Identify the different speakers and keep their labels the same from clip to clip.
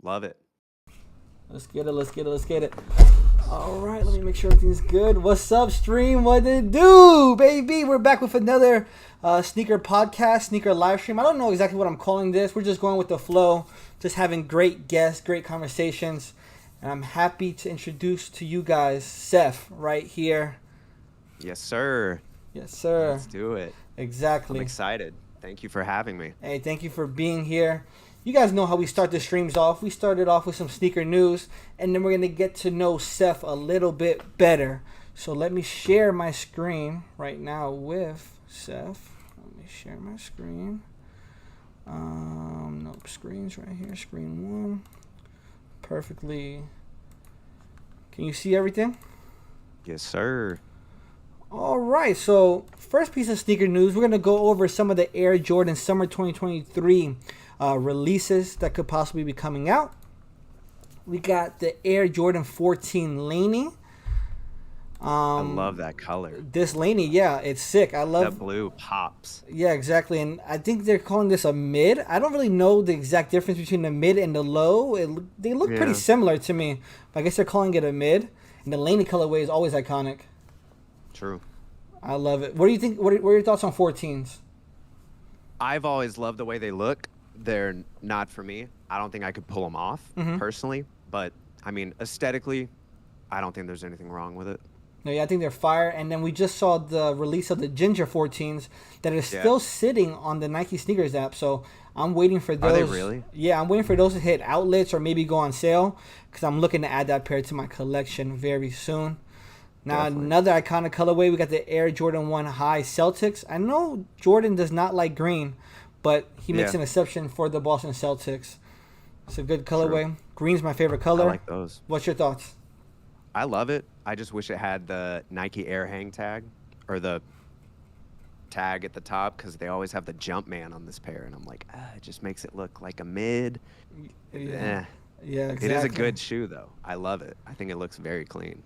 Speaker 1: Love it.
Speaker 2: Let's get it. Let's get it. Let's get it. All right, let me make sure everything's good. What's up, stream? What it do, baby? We're back with another sneaker podcast, sneaker live stream. I don't know exactly what I'm calling this. We're just going with the flow, just having great guests, great conversations. And I'm happy to introduce to you guys Seth right here.
Speaker 1: Yes, sir.
Speaker 2: Yes, sir.
Speaker 1: Let's do it.
Speaker 2: Exactly.
Speaker 1: I'm excited. Thank you for having me.
Speaker 2: Hey, thank you for being here. You guys know how we start the streams off. We started off with some sneaker news, and then we're going to get to know Seth a little bit better. So let me share my screen right now with Seth. Let me share my screen. Nope, screens right here. Screen one. Perfectly. Can you see everything?
Speaker 1: Yes, sir.
Speaker 2: All right, so first piece of sneaker news, we're going to go over some of the Air Jordan Summer 2023 releases that could possibly be coming out. We got the Air Jordan 14 Laney.
Speaker 1: I love that color.
Speaker 2: This Laney, yeah, it's sick. I love
Speaker 1: that blue pops.
Speaker 2: Yeah, exactly. And I think they're calling this a mid. I don't really know the exact difference between the mid and the low. They look pretty similar to me. But I guess they're calling it a mid. And the Laney colorway is always iconic.
Speaker 1: True.
Speaker 2: I love it. What do you think? What are your thoughts on 14s?
Speaker 1: I've always loved the way they look. They're not for me. I don't think I could pull them off personally. But, I mean, aesthetically, I don't think there's anything wrong with it.
Speaker 2: No, yeah, I think they're fire. And then we just saw the release of the Ginger 14s that are still sitting on the Nike Sneakers app. So I'm waiting for those.
Speaker 1: Are they really?
Speaker 2: Yeah, I'm waiting for those to hit outlets or maybe go on sale because I'm looking to add that pair to my collection very soon. Now, another iconic colorway, we got the Air Jordan 1 High Celtics. I know Jordan does not like green, but he makes an exception for the Boston Celtics. It's a good colorway. True. Green's my favorite color.
Speaker 1: I like those.
Speaker 2: What's your thoughts?
Speaker 1: I love it. I just wish it had the Nike Air hang tag or the tag at the top because they always have the Jumpman on this pair. And I'm like, it just makes it look like a mid.
Speaker 2: Yeah, exactly.
Speaker 1: It is a good shoe, though. I love it. I think it looks very clean.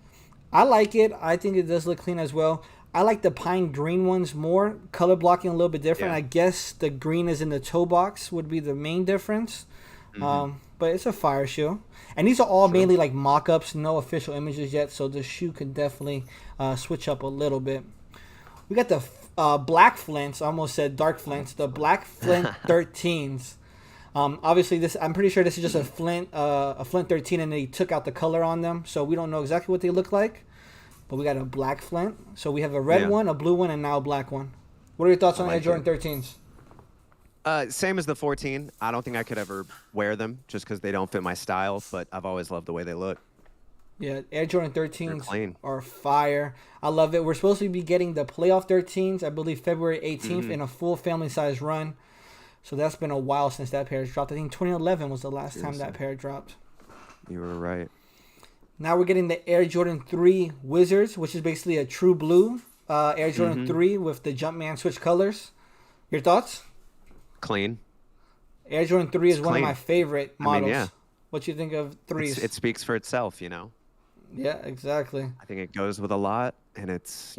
Speaker 2: I like it. I think it does look clean as well. I like the pine green ones more. Color blocking a little bit different. I guess the green is in the toe box would be the main difference. But it's a fire shoe. And these are all mainly like mock-ups, no official images yet. So the shoe can definitely switch up a little bit. We got the black Flints. I almost said dark Flints. The black Flint 13s. Obviously, this I'm pretty sure this is just a Flint 13, and they took out the color on them, so we don't know exactly what they look like. But we got a black Flint, so we have a red one, a blue one, and now a black one. What are your thoughts on Air Jordan 13s?
Speaker 1: Same as the 14. I don't think I could ever wear them just because they don't fit my style, but I've always loved the way they look.
Speaker 2: Yeah, Air Jordan 13s are fire. I love it. We're supposed to be getting the playoff 13s, I believe February 18th, in a full family-size run. So that's been a while since that pair has dropped. I think 2011 was the last time that pair dropped.
Speaker 1: You were right.
Speaker 2: Now we're getting the Air Jordan 3 Wizards, which is basically a true blue Air Jordan 3 with the Jumpman switch colors. Your thoughts?
Speaker 1: Clean.
Speaker 2: Air Jordan 3 is one of my favorite models.
Speaker 1: I mean, yeah.
Speaker 2: What you think of 3s?
Speaker 1: It speaks for itself, you know?
Speaker 2: Yeah, exactly.
Speaker 1: I think it goes with a lot, and it's,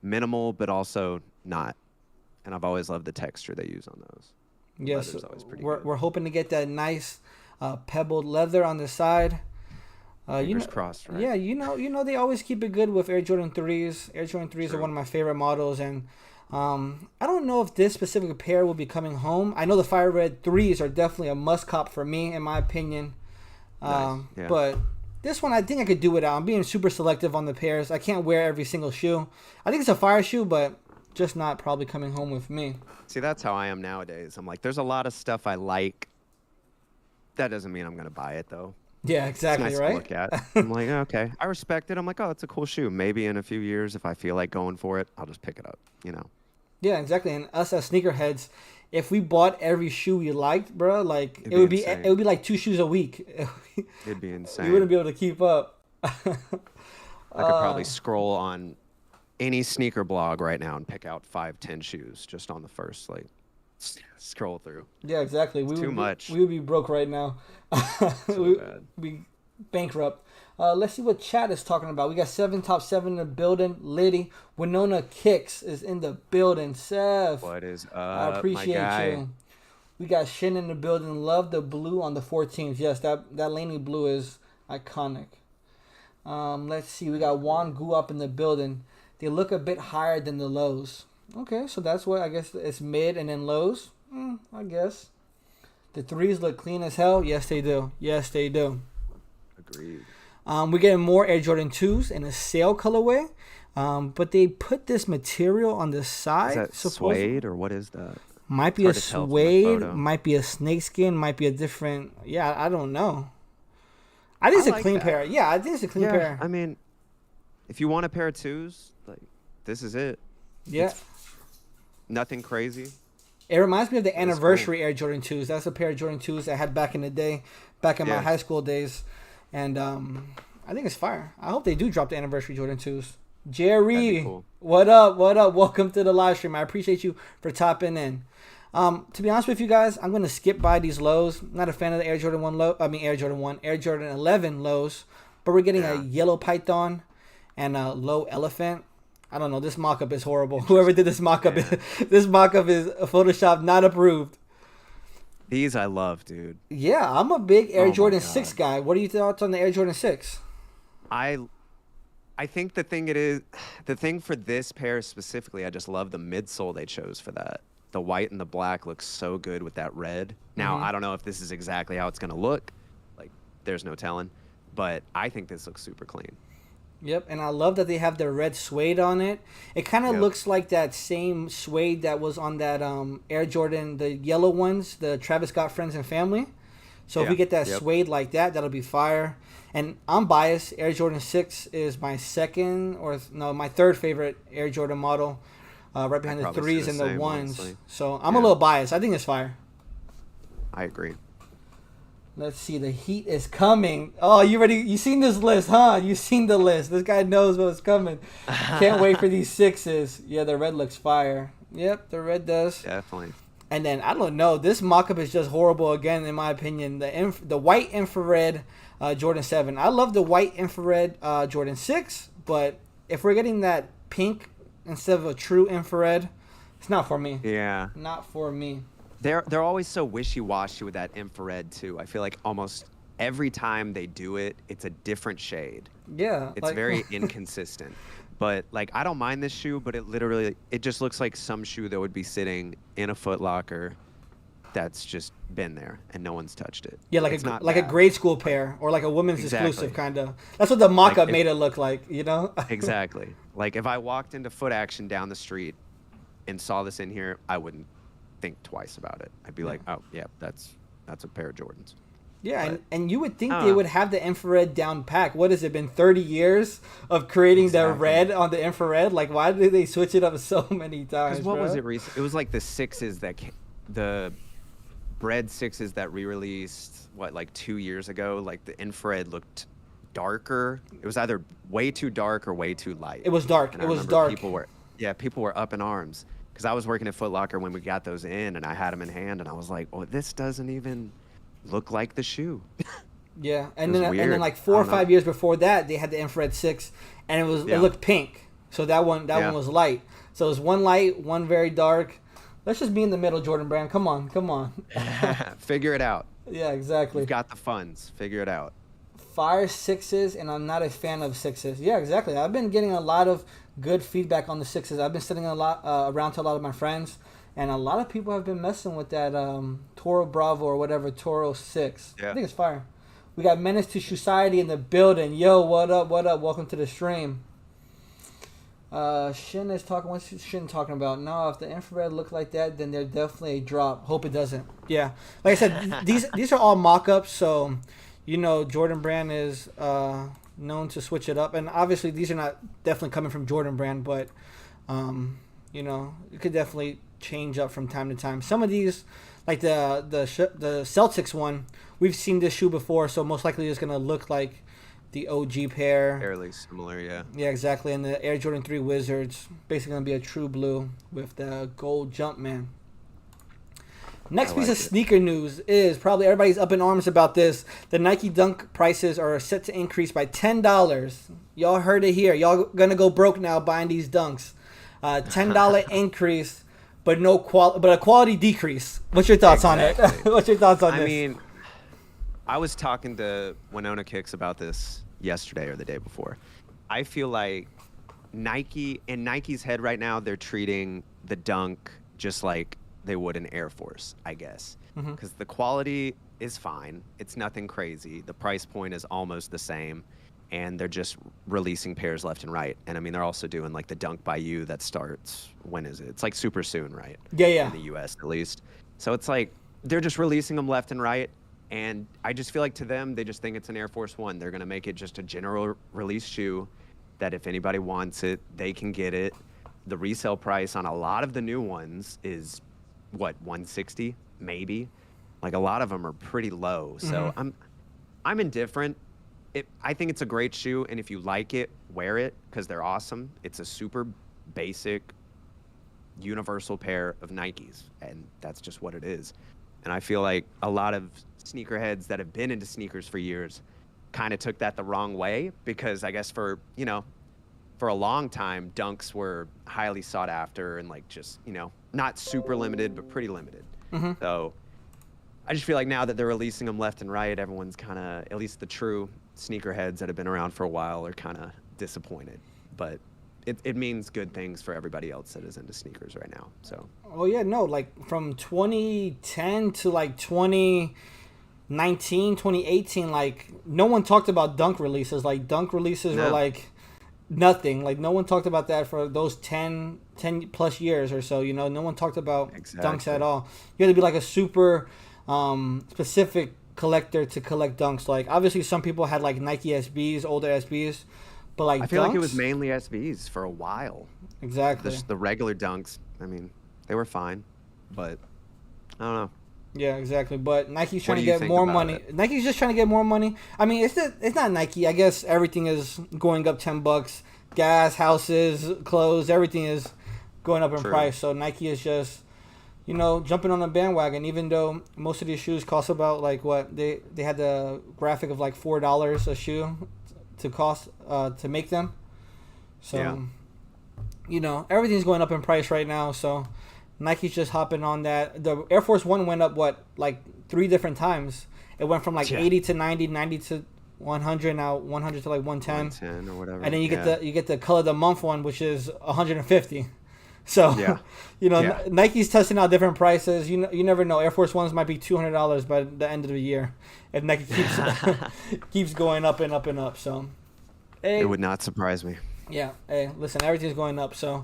Speaker 1: minimal, but also not. And I've always loved the texture they use on those.
Speaker 2: Yes, we're hoping to get that nice pebbled leather on the side.
Speaker 1: Fingers crossed, right?
Speaker 2: Yeah, you know they always keep it good with Air Jordan 3s. Air Jordan 3s are one of my favorite models, and I don't know if this specific pair will be coming home. I know the Fire Red 3s are definitely a must cop for me, in my opinion. But this one, I think I could do without. I'm being super selective on the pairs. I can't wear every single shoe. I think it's a fire shoe, but just not probably coming home with me.
Speaker 1: See, that's how I am nowadays. I'm like, there's a lot of stuff I like. That doesn't mean I'm going to buy it, though.
Speaker 2: Yeah, exactly,
Speaker 1: it's nice
Speaker 2: right?
Speaker 1: to look at. I'm like, okay. I respect it. I'm like, oh, it's a cool shoe. Maybe in a few years, if I feel like going for it, I'll just pick it up,
Speaker 2: Yeah, exactly. And us as sneakerheads, if we bought every shoe we liked, bro, like it would be like 2 shoes a week.
Speaker 1: It'd be insane.
Speaker 2: You wouldn't be able to keep up.
Speaker 1: I could probably scroll on any sneaker blog right now and pick out 5-10 shoes just on the first scroll through.
Speaker 2: Yeah, exactly.
Speaker 1: Too much.
Speaker 2: We would be broke right now.
Speaker 1: So bad.
Speaker 2: We'd be bankrupt. Let's see what chat is talking about. We got top 7 in the building. Liddy. Winona Kicks is in the building. Seth.
Speaker 1: What is up,
Speaker 2: I appreciate
Speaker 1: my guy?
Speaker 2: you. We got Shin in the building. Love the blue on the 14s. Yes, that Laney blue is iconic. Let's see. We got Juan Gu up in the building. They look a bit higher than the lows. Okay, so that's what I guess it's mid and then lows. I guess. The threes look clean as hell. Yes, they do. Yes, they do.
Speaker 1: Agreed.
Speaker 2: We're getting more Air Jordan 2s in a sail colorway. But they put this material on the side.
Speaker 1: Is that suede or what is that?
Speaker 2: Might be a suede, might be a snakeskin, might be a different. Yeah, I don't know. I think it's a clean pair. Yeah, I think it's a clean pair.
Speaker 1: I mean, if you want a pair of 2s, like this is it.
Speaker 2: Yeah.
Speaker 1: It's nothing crazy.
Speaker 2: It reminds me of the anniversary Air Jordan 2s. That's a pair of Jordan 2s I had back in the day, back in my high school days. And I think it's fire. I hope they do drop the anniversary Jordan 2s. Jerry, cool. What up? What up? Welcome to the live stream. I appreciate you for topping in. To be honest with you guys, I'm going to skip by these lows. I'm not a fan of the Air Jordan 1, Air Jordan 11 lows. But we're getting a yellow python and a low elephant. I don't know. This mock-up is horrible. Whoever did this mock-up, this mock-up is Photoshop not approved.
Speaker 1: These I love, dude.
Speaker 2: Yeah, I'm a big Air Jordan 6 guy. What are your thoughts on the Air Jordan 6?
Speaker 1: I think the thing for this pair specifically, I just love the midsole they chose for that. The white and the black looks so good with that red. Now, I don't know if this is exactly how it's going to look. Like, there's no telling. But I think this looks super clean.
Speaker 2: Yep, and I love that they have the red suede on it. It kind of looks like that same suede that was on that Air Jordan, the yellow ones, the Travis Scott Friends and Family. So if we get that suede like that, that'll be fire. And I'm biased. Air Jordan 6 is my my third favorite Air Jordan model, right behind the 3s and the 1s. Honestly. So I'm a little biased. I think it's fire.
Speaker 1: I agree.
Speaker 2: Let's see. The heat is coming. Oh, you seen this list, huh? You seen the list. This guy knows what's coming. Can't wait for these 6s. Yeah, the red looks fire. Yep, the red does.
Speaker 1: Definitely.
Speaker 2: And then, I don't know. This mock-up is just horrible again, in my opinion. The white infrared Jordan 7. I love the white infrared Jordan 6, but if we're getting that pink instead of a true infrared, it's not for me.
Speaker 1: Yeah.
Speaker 2: Not for me.
Speaker 1: They're always so wishy-washy with that infrared, too. I feel like almost every time they do it, it's a different shade.
Speaker 2: Yeah.
Speaker 1: It's very inconsistent. But, like, I don't mind this shoe, but it just looks like some shoe that would be sitting in a Foot Locker that's just been there and no one's touched it.
Speaker 2: Yeah, like a grade school pair or like a women's exclusive kind of. That's what the mock-up made it look like, you know?
Speaker 1: Exactly. Like, if I walked into Foot Action down the street and saw this in here, I wouldn't think twice about it. I'd be like, oh, yeah, that's a pair of Jordans.
Speaker 2: Yeah, and you would think they would have the infrared down pack. What has it been, 30 years of creating the red on the infrared? Like, why did they switch it up so many times?
Speaker 1: What was it recent? It was like the 6s the Bread 6s that re-released, like 2 years ago? Like, the infrared looked darker. It was either way too dark or way too light.
Speaker 2: It was dark.
Speaker 1: And
Speaker 2: it was dark.
Speaker 1: People were up in arms. Because I was working at Foot Locker when we got those in, and I had them in hand, and I was like, oh, this doesn't even look like the shoe.
Speaker 2: Yeah, and then like 4 or 5 years before that, they had the infrared 6, and it looked pink. So that one was light. So it was one light, one very dark. Let's just be in the middle, Jordan Brand. Come on.
Speaker 1: Figure it out.
Speaker 2: Yeah, exactly.
Speaker 1: You've got the funds. Figure it out.
Speaker 2: Fire 6s, and I'm not a fan of 6s. Yeah, exactly. I've been getting a lot of good feedback on the 6s. I've been sitting around to a lot of my friends, and a lot of people have been messing with that Toro Bravo or whatever, Toro 6. Yeah. I think it's fire. We got Menace to Society in the building. Yo, what up? Welcome to the stream. Shin is talking. What's Shin talking about? No, if the infrared look like that, then they're definitely a drop. Hope it doesn't. Yeah, like I said, these are all mock-ups, so you know Jordan Brand is known to switch it up, and obviously these are not definitely coming from Jordan Brand, but you know, it could definitely change up from time to time. Some of these, like the Celtics one, we've seen this shoe before, so most likely it's gonna look like the OG pair.
Speaker 1: Fairly similar, yeah.
Speaker 2: Yeah, exactly. And the Air Jordan 3 Wizards, basically gonna be a true blue with the gold Jumpman. Next piece of sneaker news is probably everybody's up in arms about this. The Nike Dunk prices are set to increase by $10. Y'all heard it here. Y'all gonna go broke now buying these Dunks. $10 increase but but a quality decrease. What's your thoughts on it?
Speaker 1: Exactly.
Speaker 2: What's your thoughts on
Speaker 1: I
Speaker 2: this?
Speaker 1: mean, I was talking to Winona Kicks about this yesterday or the day before. I feel like in Nike's head right now, they're treating the Dunk just like they would an Air Force, I guess.
Speaker 2: Mm-hmm.
Speaker 1: Because the quality is fine. It's nothing crazy. The price point is almost the same. And they're just releasing pairs left and right. And I mean, they're also doing like the Dunk by You that starts, when is it? It's like super soon, right?
Speaker 2: Yeah.
Speaker 1: In the US at least. So it's like they're just releasing them left and right. And I just feel like to them, they just think it's an Air Force One. They're going to make it just a general release shoe that if anybody wants it, they can get it. The resale price on a lot of the new ones is what, 160 maybe? Like a lot of them are pretty low. So I'm indifferent. I think it's a great shoe, and if you like it, wear it because they're awesome. It's a super basic, universal pair of Nikes, and that's just what it is. And I feel like a lot of sneakerheads that have been into sneakers for years kind of took that the wrong way because I guess for a long time, Dunks were highly sought after and like just, not super limited, but pretty limited. So I just feel like now that they're releasing them left and right, everyone's kind of, at least the true sneakerheads that have been around for a while are kind of disappointed. But it means good things for everybody else that is into sneakers right now. So.
Speaker 2: Oh yeah, no, like from 2010 to like 2019, 2018, like no one talked about Dunk releases. Like Dunk releases were like nothing. Like no one talked about that for those 10 plus years or so. No one talked about Dunks at all. You had to be like a super specific collector to collect Dunks. Like obviously some people had like Nike SBs, older SBs, but like
Speaker 1: I feel
Speaker 2: Dunks,
Speaker 1: like it was mainly SBs for a while.
Speaker 2: Exactly.
Speaker 1: The regular Dunks, I mean, they were fine, but I don't know.
Speaker 2: Yeah, exactly. But Nike's trying to get more money. Nike's just trying to get more money. I mean, it's not Nike. I guess everything is going up $10. Gas, houses, clothes, everything is going up in price. So Nike is just, jumping on the bandwagon. Even though most of these shoes cost about like what they had the graphic of like $4 a shoe to cost to make them. So, everything's going up in price right now. So. Nike's just hopping on that. The Air Force One went up, like 3 different times. It went from like 80 to 90, 90 to 100, now 100 to like 110.
Speaker 1: 110 or whatever.
Speaker 2: And then you get the Color of the Month one, which is 150. So, Nike's testing out different prices. You never know. Air Force Ones might be $200 by the end of the year if Nike keeps going up and up and up. So,
Speaker 1: it would not surprise me.
Speaker 2: Yeah. Hey, listen, everything's going up. So.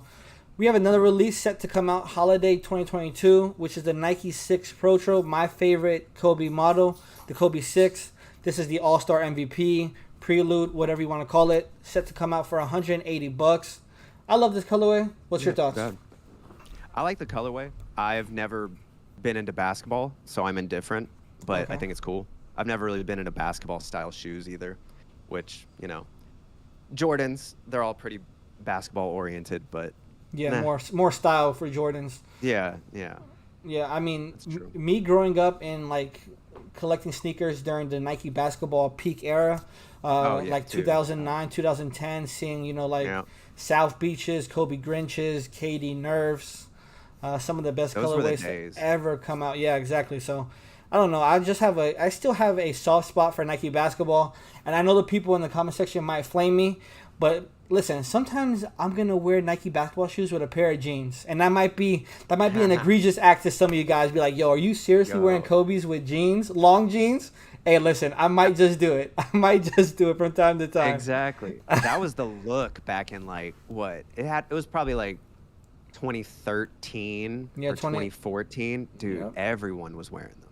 Speaker 2: We have another release set to come out holiday 2022, which is the Nike 6 Pro, my favorite Kobe model, the Kobe 6. This is the All-Star MVP, Prelude, whatever you want to call it, set to come out for $180. I love this colorway. What's your thoughts?
Speaker 1: Good. I like the colorway. I've never been into basketball, so I'm indifferent, but I think it's cool. I've never really been into basketball-style shoes either, which, Jordans, they're all pretty basketball-oriented, but...
Speaker 2: Yeah, more style for Jordans.
Speaker 1: Yeah.
Speaker 2: Yeah, I mean, me growing up in like collecting sneakers during the Nike basketball peak era, 2009, 2010, seeing South Beaches, Kobe Grinches, KD Nerfs, some of the best colorways ever come out. Yeah, exactly. So I don't know. I still have a soft spot for Nike basketball, and I know the people in the comment section might flame me, but. Listen, sometimes I'm gonna wear Nike basketball shoes with a pair of jeans, and that might be an egregious act to some of you guys. Be like, "Yo, are you seriously wearing Kobe's with jeans, long jeans?" Hey, listen, I might just do it. I might just do it from time to time.
Speaker 1: Exactly. That was the look back in like what it was probably like 2013 or 2014. Dude, everyone was wearing them.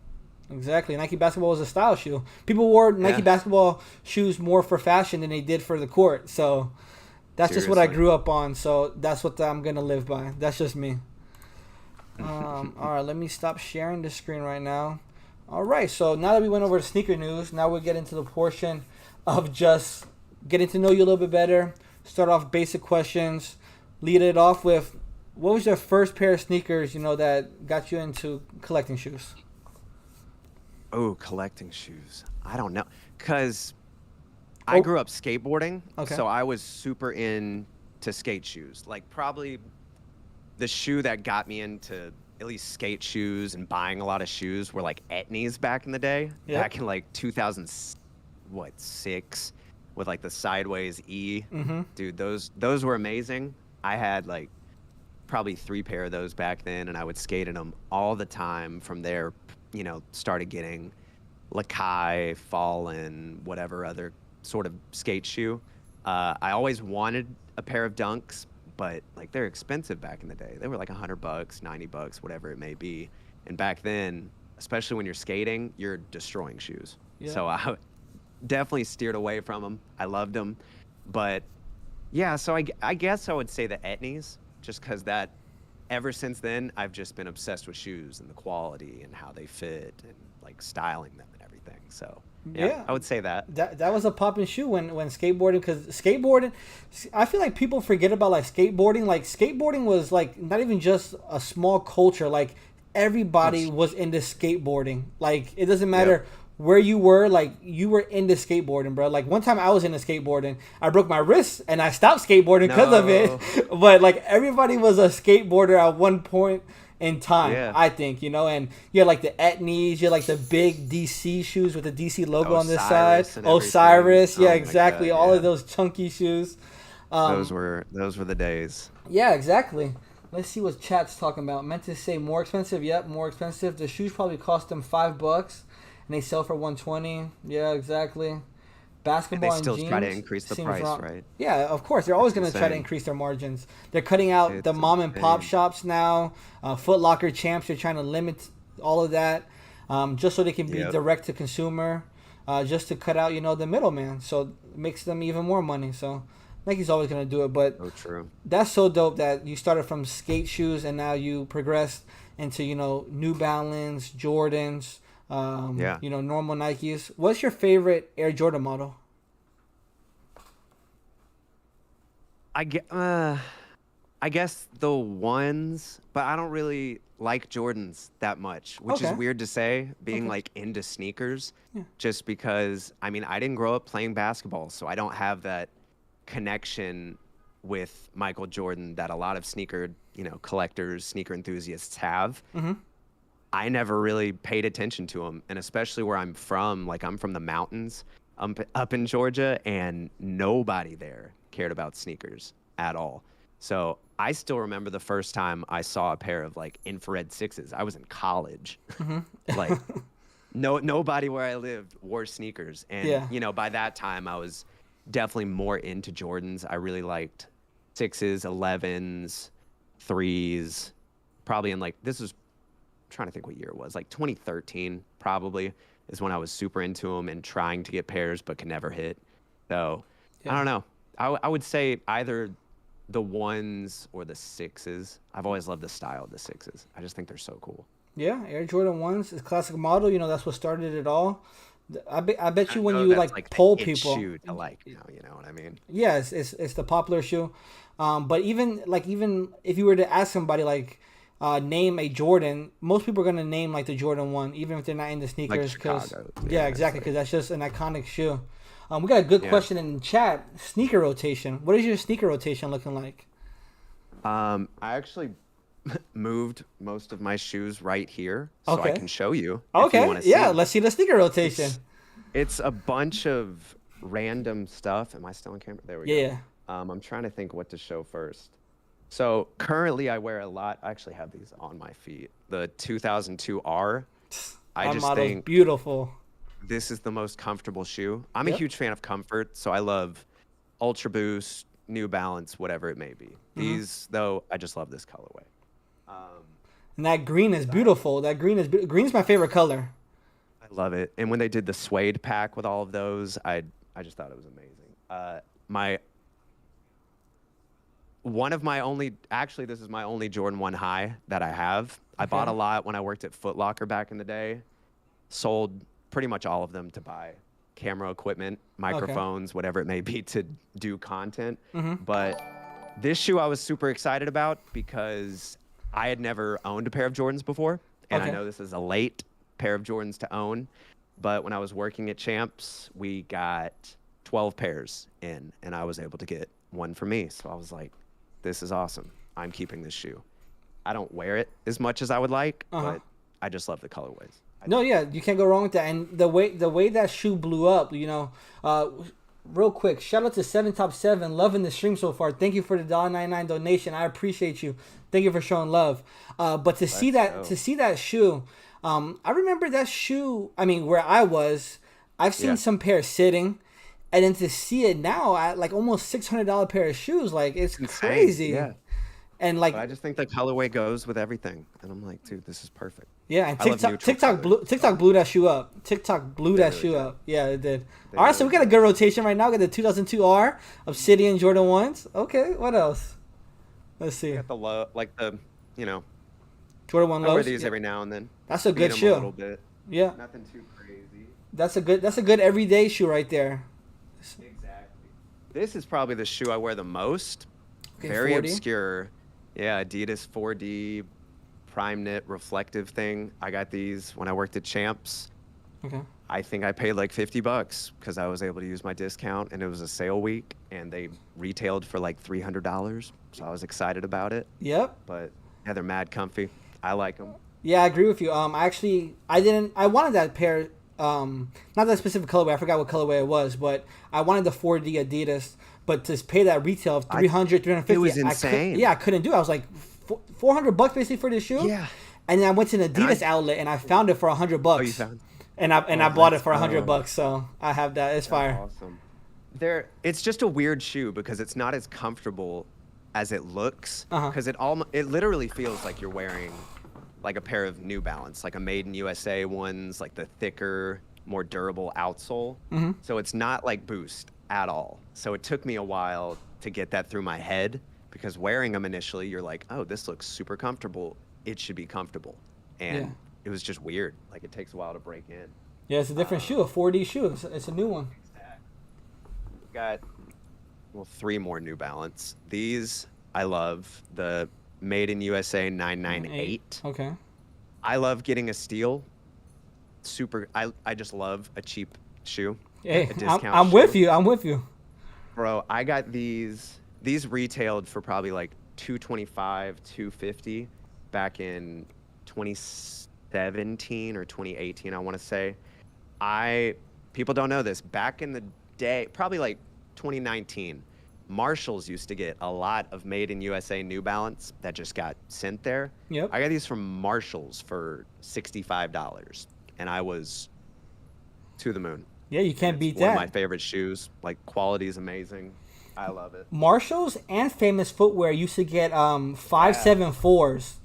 Speaker 2: Exactly. Nike basketball was a style shoe. People wore Nike basketball shoes more for fashion than they did for the court. So. That's just what I grew up on, so that's what I'm going to live by. That's just me. All right, let me stop sharing the screen right now. All right, so now that we went over the sneaker news, now we'll get into the portion of just getting to know you a little bit better, start off basic questions, lead it off with, what was your first pair of sneakers, that got you into collecting shoes?
Speaker 1: Oh, collecting shoes. I don't know, because... I grew up skateboarding, so I was super into skate shoes. Like probably the shoe that got me into at least skate shoes and buying a lot of shoes were like Etnies back in the day,
Speaker 2: Yep.
Speaker 1: back in like 2000, what, 6, with like the sideways E.
Speaker 2: Mm-hmm.
Speaker 1: Dude, those were amazing. I had like probably 3 pair of those back then, and I would skate in them all the time. From there, started getting Lakai, Fallen, whatever other sort of skate shoe. I always wanted a pair of Dunks, but like they're expensive back in the day. They were like $100, $90, whatever it may be. And back then, especially when you're skating, you're destroying shoes.
Speaker 2: Yeah.
Speaker 1: So I definitely steered away from them. I loved them, but yeah. So I guess I would say the Etnies, just because that. Ever since then, I've just been obsessed with shoes and the quality and how they fit and like styling them and everything. So yeah,
Speaker 2: Yeah.
Speaker 1: I would say that.
Speaker 2: That was a popping shoe when skateboarding, because skateboarding, I feel like people forget about like skateboarding. Like skateboarding was like not even just a small culture. Like everybody was into skateboarding. Like it doesn't matter
Speaker 1: Yep.
Speaker 2: where you were, like you were into skateboarding, bro. Like one time I was into skateboarding, I broke my wrist and I stopped skateboarding because of
Speaker 1: No.
Speaker 2: it. But like everybody was a skateboarder at one point in time,
Speaker 1: Yeah.
Speaker 2: I think, and you had like the Etnies, you had like the big DC shoes with the DC logo on this side.
Speaker 1: Osiris and everything.
Speaker 2: Osiris, yeah,
Speaker 1: Oh my
Speaker 2: exactly.
Speaker 1: God,
Speaker 2: All of
Speaker 1: yeah.
Speaker 2: those chunky shoes.
Speaker 1: Those were the days.
Speaker 2: Yeah, exactly. Let's see what chat's talking about. Meant to say more expensive. Yep, more expensive. The shoes probably cost them $5, and they sell for 120. Yeah, exactly.
Speaker 1: And
Speaker 2: Basketball
Speaker 1: they
Speaker 2: and
Speaker 1: still
Speaker 2: jeans
Speaker 1: try to increase the
Speaker 2: seems
Speaker 1: price,
Speaker 2: wrong.
Speaker 1: right?
Speaker 2: Yeah, of course. They're always going to try to
Speaker 1: insane.
Speaker 2: increase their margins. They're cutting out the
Speaker 1: It's
Speaker 2: mom and pop
Speaker 1: insane.
Speaker 2: shops now. Foot Locker Champs, they're trying to limit all of that, just so they can be
Speaker 1: Yep.
Speaker 2: direct to consumer, just to cut out, the middleman. So it makes them even more money. So Nike's always going to do it. But
Speaker 1: So true.
Speaker 2: that's so dope that you started from skate shoes and now you progressed into, New Balance, Jordans,
Speaker 1: Yeah.
Speaker 2: normal Nikes. What's your favorite Air Jordan model?
Speaker 1: I guess the ones, but I don't really like Jordans that much, which is
Speaker 2: Okay.
Speaker 1: weird to say, being
Speaker 2: Okay.
Speaker 1: like into sneakers,
Speaker 2: Yeah.
Speaker 1: just because, I mean, I didn't grow up playing basketball, so I don't have that connection with Michael Jordan that a lot of sneaker, collectors, sneaker enthusiasts have.
Speaker 2: Mm-hmm.
Speaker 1: I never really paid attention to him, and especially where I'm from, like I'm from the mountains, up in Georgia, and nobody there cared about sneakers at all. So I still remember the first time I saw a pair of like infrared sixes. I was in college. Like nobody where I lived wore sneakers, and
Speaker 2: Yeah.
Speaker 1: by that time I was definitely more into Jordans. I really liked sixes, 11s, threes, probably in like this was trying to think what year it was, like 2013 probably is when I was super into them and trying to get pairs but could never hit. So I
Speaker 2: Yeah.
Speaker 1: don't know. I would say either the ones or the sixes. I've always loved the style of the sixes. I just think they're so cool.
Speaker 2: Yeah, Air Jordan 1s is classic model. That's what started it all. I bet
Speaker 1: I
Speaker 2: you when
Speaker 1: know
Speaker 2: you
Speaker 1: that's
Speaker 2: like
Speaker 1: the
Speaker 2: poll
Speaker 1: it
Speaker 2: people.
Speaker 1: shoe to like now, you know what I mean?
Speaker 2: Yeah, it's the popular shoe. But even if you were to ask somebody like name a Jordan, most people are gonna name like the Jordan 1, even if they're not into
Speaker 1: Like
Speaker 2: sneakers.
Speaker 1: Chicago.
Speaker 2: Yeah,
Speaker 1: it's
Speaker 2: exactly,
Speaker 1: like-
Speaker 2: because that's just an iconic shoe. We got a good
Speaker 1: Yeah.
Speaker 2: question in chat. Sneaker rotation. What is your sneaker rotation looking like?
Speaker 1: I actually moved most of my shoes right here, so I
Speaker 2: Okay.
Speaker 1: can show you if you
Speaker 2: Okay,
Speaker 1: want to
Speaker 2: yeah,
Speaker 1: see.
Speaker 2: let's see the sneaker rotation.
Speaker 1: It's a bunch of random stuff. Am I still on camera? There we
Speaker 2: Yeah,
Speaker 1: go.
Speaker 2: yeah.
Speaker 1: I'm trying to think what to show first. So currently I wear a lot. I actually have these on my feet. The 2002 R. I
Speaker 2: That
Speaker 1: just
Speaker 2: model's
Speaker 1: think
Speaker 2: beautiful.
Speaker 1: this is the most comfortable shoe. I'm a
Speaker 2: Yep.
Speaker 1: huge fan of comfort, so I love Ultra Boost, New Balance, whatever it may be.
Speaker 2: Mm-hmm.
Speaker 1: These, though, I just love this colorway.
Speaker 2: And that green is beautiful. Green's my favorite color.
Speaker 1: I love it. And when they did the suede pack with all of those, I just thought it was amazing. This is my only Jordan 1 high that I have. I bought a
Speaker 2: Okay.
Speaker 1: lot when I worked at Foot Locker back in the day. Sold pretty much all of them to buy camera equipment, microphones, whatever it may be to do content.
Speaker 2: Mm-hmm.
Speaker 1: But this shoe I was super excited about because I had never owned a pair of Jordans before. And I
Speaker 2: Okay.
Speaker 1: know this is a late pair of Jordans to own. But when I was working at Champs, we got 12 pairs in, and I was able to get one for me. So I was like, this is awesome. I'm keeping this shoe. I don't wear it as much as I would like,
Speaker 2: Uh huh.
Speaker 1: but I just love the colorways. I
Speaker 2: No,
Speaker 1: do.
Speaker 2: yeah, you can't go wrong with that. And the way that shoe blew up, real quick, shout out to Seven Top Seven, loving the stream so far. Thank you for the $1.99 donation. I appreciate you. Thank you for showing love. But to see
Speaker 1: Let's
Speaker 2: that to
Speaker 1: go.
Speaker 2: see that shoe, I remember that shoe. I mean, where I was, I've seen
Speaker 1: Yeah,
Speaker 2: some pairs sitting, and then to see it now at like almost $600 pair of shoes, like it's
Speaker 1: it's insane.
Speaker 2: crazy.
Speaker 1: Yeah.
Speaker 2: And
Speaker 1: But I
Speaker 2: like
Speaker 1: just think the colorway goes with everything. And I'm like, dude, this is perfect.
Speaker 2: yeah, and
Speaker 1: I love
Speaker 2: TikTok
Speaker 1: neutral
Speaker 2: TikTok
Speaker 1: colors.
Speaker 2: blew TikTok blew that shoe up. TikTok blew
Speaker 1: They
Speaker 2: that
Speaker 1: really
Speaker 2: shoe
Speaker 1: did.
Speaker 2: up. Yeah, it did.
Speaker 1: They
Speaker 2: All right, so
Speaker 1: really
Speaker 2: we got a
Speaker 1: did.
Speaker 2: good rotation right now. We got the 2002R Obsidian Jordan ones. Okay, what else? Let's
Speaker 1: I
Speaker 2: see.
Speaker 1: got the low, like the, you know,
Speaker 2: Jordan one
Speaker 1: I wear
Speaker 2: lows.
Speaker 1: these
Speaker 2: Yeah,
Speaker 1: every now and then.
Speaker 2: that's a
Speaker 1: Speed
Speaker 2: good
Speaker 1: them a
Speaker 2: shoe.
Speaker 1: little bit.
Speaker 2: Yeah,
Speaker 1: Nothing too crazy.
Speaker 2: that's a good everyday shoe right there.
Speaker 1: Exactly. This is probably the shoe I wear the most.
Speaker 2: Okay,
Speaker 1: Very
Speaker 2: 40.
Speaker 1: obscure. Yeah, Adidas 4D prime knit reflective thing. I got these when I worked at Champs.
Speaker 2: Okay.
Speaker 1: I think I paid like $50 because I was able to use my discount and it was a sale week and they retailed for like $300. So I was excited about it.
Speaker 2: Yep.
Speaker 1: But yeah, they're mad comfy. I like them.
Speaker 2: Yeah, I agree with you. I wanted that pair. Not that specific colorway. I forgot what colorway it was, but I wanted the 4D Adidas. But to pay that retail of 300, 350,
Speaker 1: It was
Speaker 2: I
Speaker 1: insane.
Speaker 2: I couldn't do it. I was like, $400 basically for this shoe.
Speaker 1: Yeah.
Speaker 2: And then I went to an
Speaker 1: And I,
Speaker 2: Adidas outlet and I found it for $100.
Speaker 1: oh, you found?
Speaker 2: And I
Speaker 1: Oh,
Speaker 2: bought it
Speaker 1: let's
Speaker 2: for $100.
Speaker 1: go.
Speaker 2: So I have that. It's
Speaker 1: That's
Speaker 2: fire.
Speaker 1: awesome. It's just a weird shoe because it's not as comfortable as it looks.
Speaker 2: Uh huh.
Speaker 1: Because it literally feels like you're wearing like a pair of New Balance, like a Made in USA ones, like the thicker, more durable outsole.
Speaker 2: Mm-hmm.
Speaker 1: So it's not like Boost at all. So it took me a while to get that through my head because wearing them initially, you're like, oh, this looks super comfortable. It should be comfortable.
Speaker 2: Yeah.
Speaker 1: And it was just weird. Like it takes a while to break in.
Speaker 2: Yeah, it's a different shoe, a 4D shoe. It's a new one.
Speaker 1: Got well 3 more New Balance. These I love the Made in USA 998.
Speaker 2: Okay.
Speaker 1: I love getting a steal. I just love a cheap shoe.
Speaker 2: Hey,
Speaker 1: A discount
Speaker 2: I'm with
Speaker 1: shoe.
Speaker 2: you. I'm with you.
Speaker 1: Bro, I got these retailed for probably like 225, 250 back in 2017 or 2018, I want to say. People don't know this. Back in the day, probably like 2019, Marshalls used to get a lot of Made in USA New Balance that just got sent there.
Speaker 2: Yep.
Speaker 1: I got these from Marshalls for $65, and I was to the moon.
Speaker 2: Yeah, you can't
Speaker 1: It's
Speaker 2: beat
Speaker 1: one of
Speaker 2: that.
Speaker 1: my favorite shoes. Like quality is amazing. I love it.
Speaker 2: Marshalls and Famous Footwear used to get
Speaker 1: Yeah.
Speaker 2: 574s,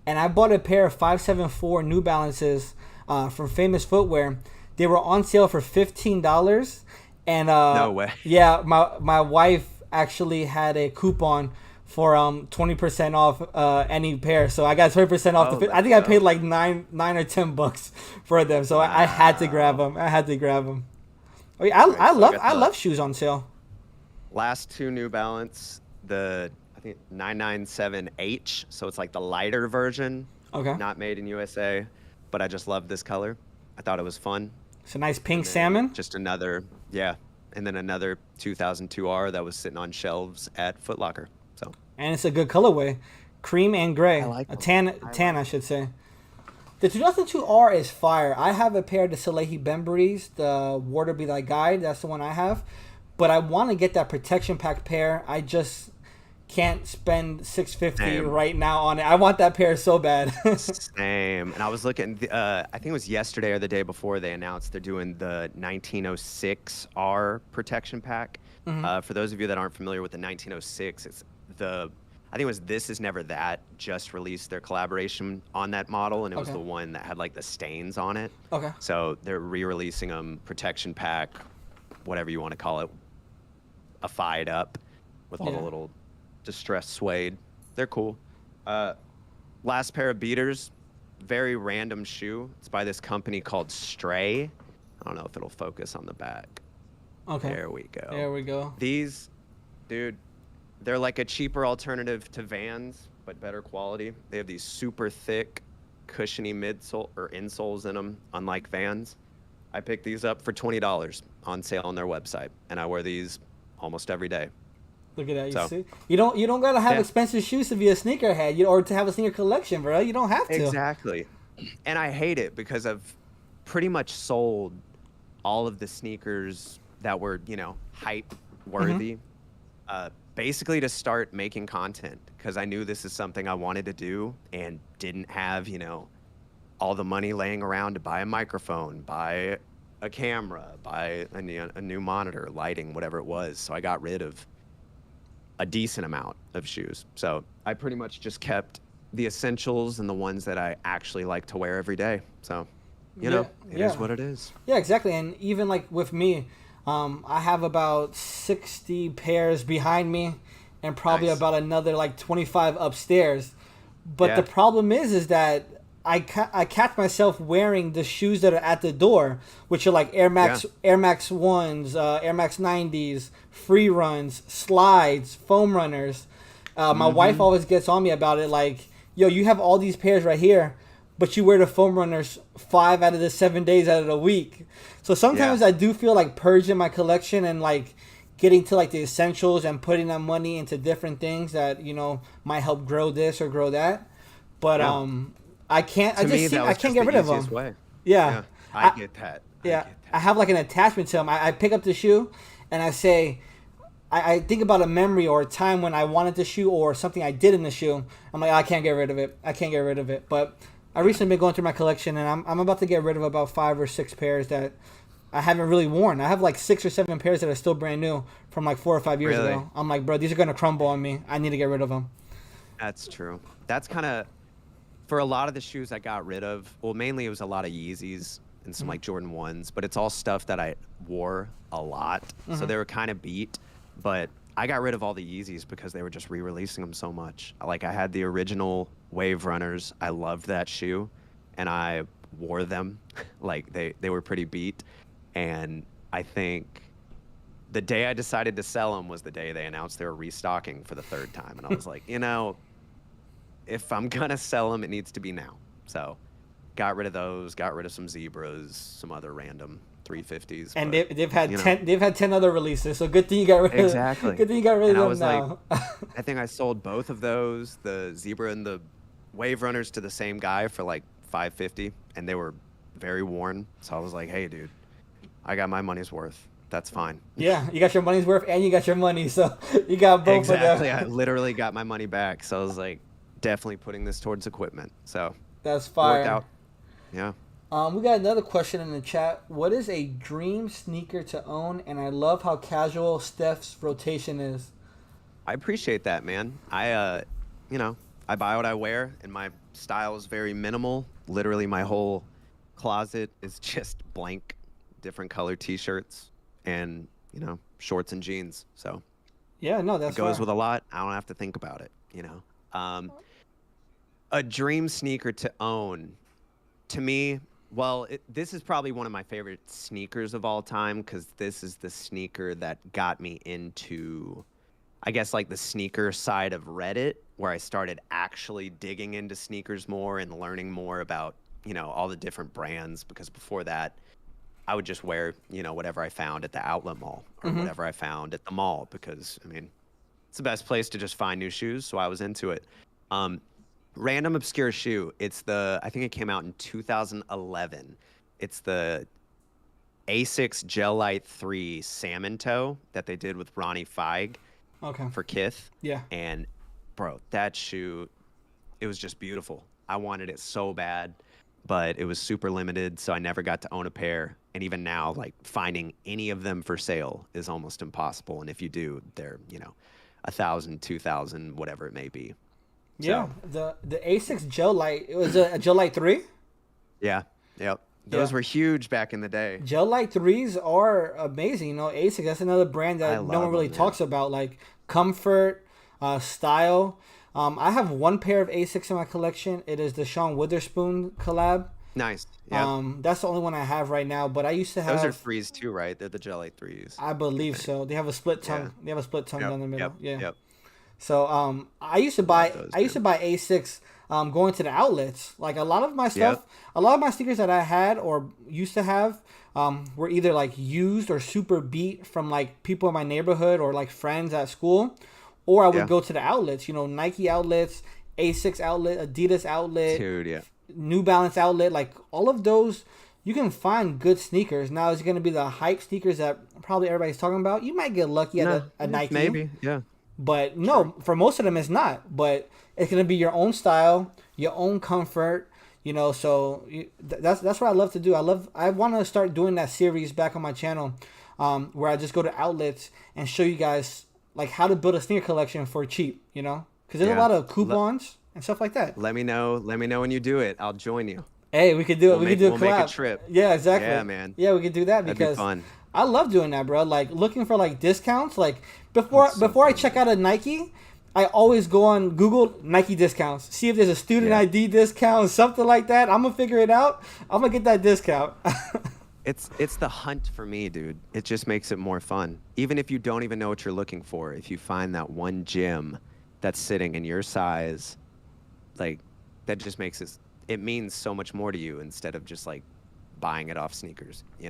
Speaker 2: and I bought a pair of 574 New Balances from Famous Footwear. They were on sale for $15, and
Speaker 1: No way.
Speaker 2: yeah, my wife actually had a coupon for 20% off any pair, so I got 20% off.
Speaker 1: Oh,
Speaker 2: I
Speaker 1: let's
Speaker 2: think I paid
Speaker 1: go.
Speaker 2: like nine or $10 for them, so I had to grab
Speaker 1: Wow.
Speaker 2: them. I had to grab them. Oh, yeah,
Speaker 1: Right,
Speaker 2: I
Speaker 1: so I
Speaker 2: love
Speaker 1: got
Speaker 2: I
Speaker 1: the
Speaker 2: love shoes on sale.
Speaker 1: last 2 New Balance, I think 997H, so it's like the lighter version,
Speaker 2: Okay,
Speaker 1: not Made in USA, but I just love this color. I thought it was fun.
Speaker 2: it's a nice pink
Speaker 1: And then
Speaker 2: salmon.
Speaker 1: just another, yeah, and then another 2002R that was sitting on shelves at Foot Locker. So
Speaker 2: And it's a good colorway, cream and gray,
Speaker 1: I like
Speaker 2: a
Speaker 1: 'em.
Speaker 2: tan I should say. The 2002R is fire. I have a pair of the Salehi Bembury's, the Water Be Thy Guide. That's the one I have, but I want to get that protection pack pair. I just can't spend $650
Speaker 1: Same.
Speaker 2: right now on it. I want that pair so bad.
Speaker 1: Same. And I was looking, I think it was yesterday or the day before they announced they're doing the 1906R protection pack. For those of you that aren't familiar with the 1906, I think it was This Is Never That just released their collaboration on that model, and it was
Speaker 2: Okay.
Speaker 1: the one that had like the stains on it.
Speaker 2: Okay.
Speaker 1: So they're re-releasing them, protection pack, whatever you want to call it, a fied up with all
Speaker 2: Yeah.
Speaker 1: the little distressed suede. They're cool. Last pair of beaters, very random shoe. It's by this company called Stray. I don't know if it'll focus on the back.
Speaker 2: Okay.
Speaker 1: There we go.
Speaker 2: There we go.
Speaker 1: These, dude, they're like a cheaper alternative to Vans, but better quality. They have these super thick, cushiony midsole or insoles in them, unlike Vans. I picked these up for $20 on sale on their website, and I wear these almost every day.
Speaker 2: Look at that. You
Speaker 1: So
Speaker 2: see, you don't gotta have
Speaker 1: yeah,
Speaker 2: expensive shoes to be a sneakerhead, or to have a sneaker collection, bro. You don't have to.
Speaker 1: exactly. And I hate it because I've pretty much sold all of the sneakers that were, hype
Speaker 2: Hmm.
Speaker 1: worthy, basically to start making content because I knew this is something I wanted to do and didn't have, all the money laying around to buy a microphone, buy a camera, buy a new monitor, lighting, whatever it was. So I got rid of a decent amount of shoes. So I pretty much just kept the essentials and the ones that I actually like to wear every day. So,
Speaker 2: Yeah,
Speaker 1: it is
Speaker 2: yeah.
Speaker 1: what it is.
Speaker 2: Yeah, exactly. And even like with me, I have about 60 pairs behind me and probably
Speaker 1: Nice.
Speaker 2: about another like 25 upstairs. But the
Speaker 1: Yeah.
Speaker 2: problem is that I catch myself wearing the shoes that are at the door, which are like
Speaker 1: Yeah.
Speaker 2: Air Max 1s, Air Max 90s, free runs, slides, foam runners. My wife
Speaker 1: Mm-hmm.
Speaker 2: always gets on me about it, like, yo, you have all these pairs right here, but you wear the foam runners 5 out of the 7 days out of the week. So
Speaker 1: Yeah.
Speaker 2: sometimes I do feel like purging my collection and like getting to like the essentials and putting that money into different things that might help grow this or grow that. But
Speaker 1: Yeah.
Speaker 2: I can't. I
Speaker 1: To
Speaker 2: just
Speaker 1: me,
Speaker 2: see.
Speaker 1: that
Speaker 2: I
Speaker 1: was
Speaker 2: can't
Speaker 1: just
Speaker 2: get
Speaker 1: the
Speaker 2: rid of
Speaker 1: easiest
Speaker 2: them.
Speaker 1: way.
Speaker 2: Yeah,
Speaker 1: Yeah. I
Speaker 2: I
Speaker 1: get that. I
Speaker 2: yeah.
Speaker 1: get
Speaker 2: I
Speaker 1: that.
Speaker 2: have like an attachment to them. I pick up the shoe and I say, I think about a memory or a time when I wanted the shoe or something I did in the shoe. I'm like, I can't get rid of it. I can't get rid of it. But I
Speaker 1: Yeah.
Speaker 2: recently been going through my collection and I'm about to get rid of about 5 or 6 pairs that I haven't really worn. I have like 6 or 7 pairs that are still brand new from like 4 or 5 years
Speaker 1: Really.
Speaker 2: ago. I'm like, bro, these are gonna crumble on me. I need to get rid of them.
Speaker 1: That's true. That's kind of for a lot of the shoes I got rid of. Well, mainly it was a lot of Yeezys and some
Speaker 2: Hmm.
Speaker 1: like Jordan 1s, but it's all stuff that I wore a lot. So
Speaker 2: Hmm.
Speaker 1: they were kind of beat, but I got rid of all the Yeezys because they were just re-releasing them so much. Like I had the original Wave Runners. I loved that shoe and I wore them. Like they were pretty beat. And I think the day I decided to sell them was the day they announced they were restocking for the third time. And I was like, if I'm gonna sell them, it needs to be now. So got rid of those, got rid of some zebras, some other random 350s,
Speaker 2: And
Speaker 1: but
Speaker 2: they've had
Speaker 1: you know,
Speaker 2: 10 other releases. So good thing you got rid of
Speaker 1: exactly.
Speaker 2: good thing you got rid of
Speaker 1: And I
Speaker 2: them
Speaker 1: was like,
Speaker 2: now.
Speaker 1: I think I sold both of those, the zebra and the wave runners to the same guy for like 550 and they were very worn. So I was like, hey dude, I got my money's worth. That's fine.
Speaker 2: Yeah, you got your money's worth and you got your money, so you got both of them.
Speaker 1: Exactly. I literally got my money back. So I was like, definitely putting this towards equipment. So
Speaker 2: That's
Speaker 1: it worked
Speaker 2: fire.
Speaker 1: out. Yeah.
Speaker 2: We got another question in the chat. What is a dream sneaker to own? And I love how casual Steph's rotation is.
Speaker 1: I appreciate that, man. You know, I buy what I wear and my style is very minimal. Literally my whole closet is just blank, different color t-shirts and, shorts and jeans. So
Speaker 2: Yeah, no,
Speaker 1: it
Speaker 2: that's
Speaker 1: goes
Speaker 2: fire.
Speaker 1: with a lot. I don't have to think about it. Um, a dream sneaker to own to me, well, this is probably one of my favorite sneakers of all time because this is the sneaker that got me into, I guess, like the sneaker side of Reddit, where I started actually digging into sneakers more and learning more about, all the different brands. Because before that, I would just wear, whatever I found at the outlet mall or
Speaker 2: Hmm.
Speaker 1: whatever I found at the mall because, I mean, it's the best place to just find new shoes. So I was into it. Um, Random obscure shoe. I think it came out in 2011. It's the Asics Gel Light 3 Salmon Toe that they did with Ronnie Feig
Speaker 2: Okay.
Speaker 1: for Kith.
Speaker 2: Yeah.
Speaker 1: And bro, that shoe, it was just beautiful. I wanted it so bad, but it was super limited, so I never got to own a pair. And even now, like finding any of them for sale is almost impossible. And if you do, they're, 1,000, 2,000, whatever it may be.
Speaker 2: Yeah.
Speaker 1: So
Speaker 2: The Asics Gel Light. It was a Gel Light 3?
Speaker 1: yeah, yep.
Speaker 2: Yeah.
Speaker 1: Those were huge back in the day.
Speaker 2: Gel Light 3s are amazing. Asics, that's another brand
Speaker 1: I
Speaker 2: that no one
Speaker 1: love
Speaker 2: really
Speaker 1: them, man.
Speaker 2: talks about, like comfort, style. I have one pair of Asics in my collection. It is the Sean Witherspoon collab.
Speaker 1: Nice. Yeah.
Speaker 2: That's the only one I have right now. But I used to
Speaker 1: Those are
Speaker 2: have,
Speaker 1: threes too, right? They're the Jelly threes,
Speaker 2: I
Speaker 1: I
Speaker 2: believe
Speaker 1: think.
Speaker 2: so. They have a split
Speaker 1: Yeah.
Speaker 2: tongue. They have a split tongue
Speaker 1: Yep.
Speaker 2: down the middle.
Speaker 1: Yep.
Speaker 2: Yeah.
Speaker 1: Yep.
Speaker 2: So I used to
Speaker 1: Love
Speaker 2: buy
Speaker 1: those,
Speaker 2: I used
Speaker 1: man.
Speaker 2: to buy A6 going to the outlets. Like a lot of my stuff,
Speaker 1: Yep.
Speaker 2: a lot of my sneakers that I had or used to have were either like used or super beat from like people in my neighborhood or like friends at school, or I would
Speaker 1: Yeah.
Speaker 2: go to the outlets, Nike outlets, Asics outlet, Adidas outlet,
Speaker 1: Dude, yeah.
Speaker 2: New Balance outlet, like all of those. You can find good sneakers. Now, is it going to be the hype sneakers that probably everybody's talking about? You might get lucky at
Speaker 1: No,
Speaker 2: a Nike,
Speaker 1: maybe. Yeah.
Speaker 2: but
Speaker 1: True.
Speaker 2: no, for most of them, it's not. But it's going to be your own style, your own comfort. So that's what I love to do. I want to start doing that series back on my channel, where I just go to outlets and show you guys like how to build a sneaker collection for cheap. Because there's a
Speaker 1: Yeah.
Speaker 2: lot of coupons and stuff like that.
Speaker 1: Let me know. Let me know when you do it. I'll join you.
Speaker 2: Hey, we could do it. We could do a
Speaker 1: We'll make a
Speaker 2: collab.
Speaker 1: trip.
Speaker 2: Yeah, exactly.
Speaker 1: Yeah, man.
Speaker 2: Yeah, we could do that
Speaker 1: That'd be
Speaker 2: because
Speaker 1: fun.
Speaker 2: I love doing that, bro. Like looking for like discounts. Like
Speaker 1: That's so
Speaker 2: before I
Speaker 1: fun,
Speaker 2: check
Speaker 1: man.
Speaker 2: out a Nike, I always go on Google Nike discounts. See if there's a student
Speaker 1: Yeah.
Speaker 2: ID discount, something like that. I'm gonna figure it out. I'm gonna get that discount.
Speaker 1: It's the hunt for me, dude. It just makes it more fun. Even if you don't even know what you're looking for, if you find that one gym that's sitting in your size, like that just makes it means so much more to you instead of just like buying it off sneakers. I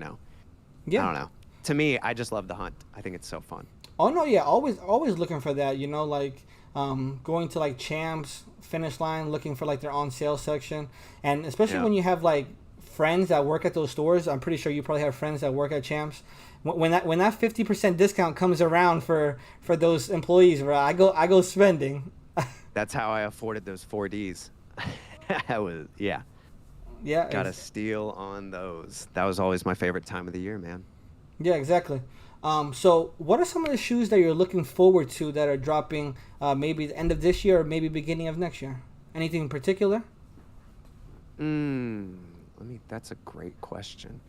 Speaker 2: Yeah.
Speaker 1: don't know. To me, I just love the hunt. I think it's so fun.
Speaker 2: Oh no, yeah, always looking for that. Like going to like Champs Finish Line, looking for like their on sale section, and especially
Speaker 1: Yeah.
Speaker 2: when you have like friends that work at those stores. I'm pretty sure you probably have friends that work at Champs. When that 50% discount comes around for those employees, bro, I go spending.
Speaker 1: That's how I afforded those 4Ds. I was, yeah,
Speaker 2: Yeah,
Speaker 1: got a steal on those. That was always my favorite time of the year, man.
Speaker 2: yeah, exactly. So what are some of the shoes that you're looking forward to that are dropping maybe the end of this year or maybe beginning of next year? Anything in particular?
Speaker 1: That's a great question.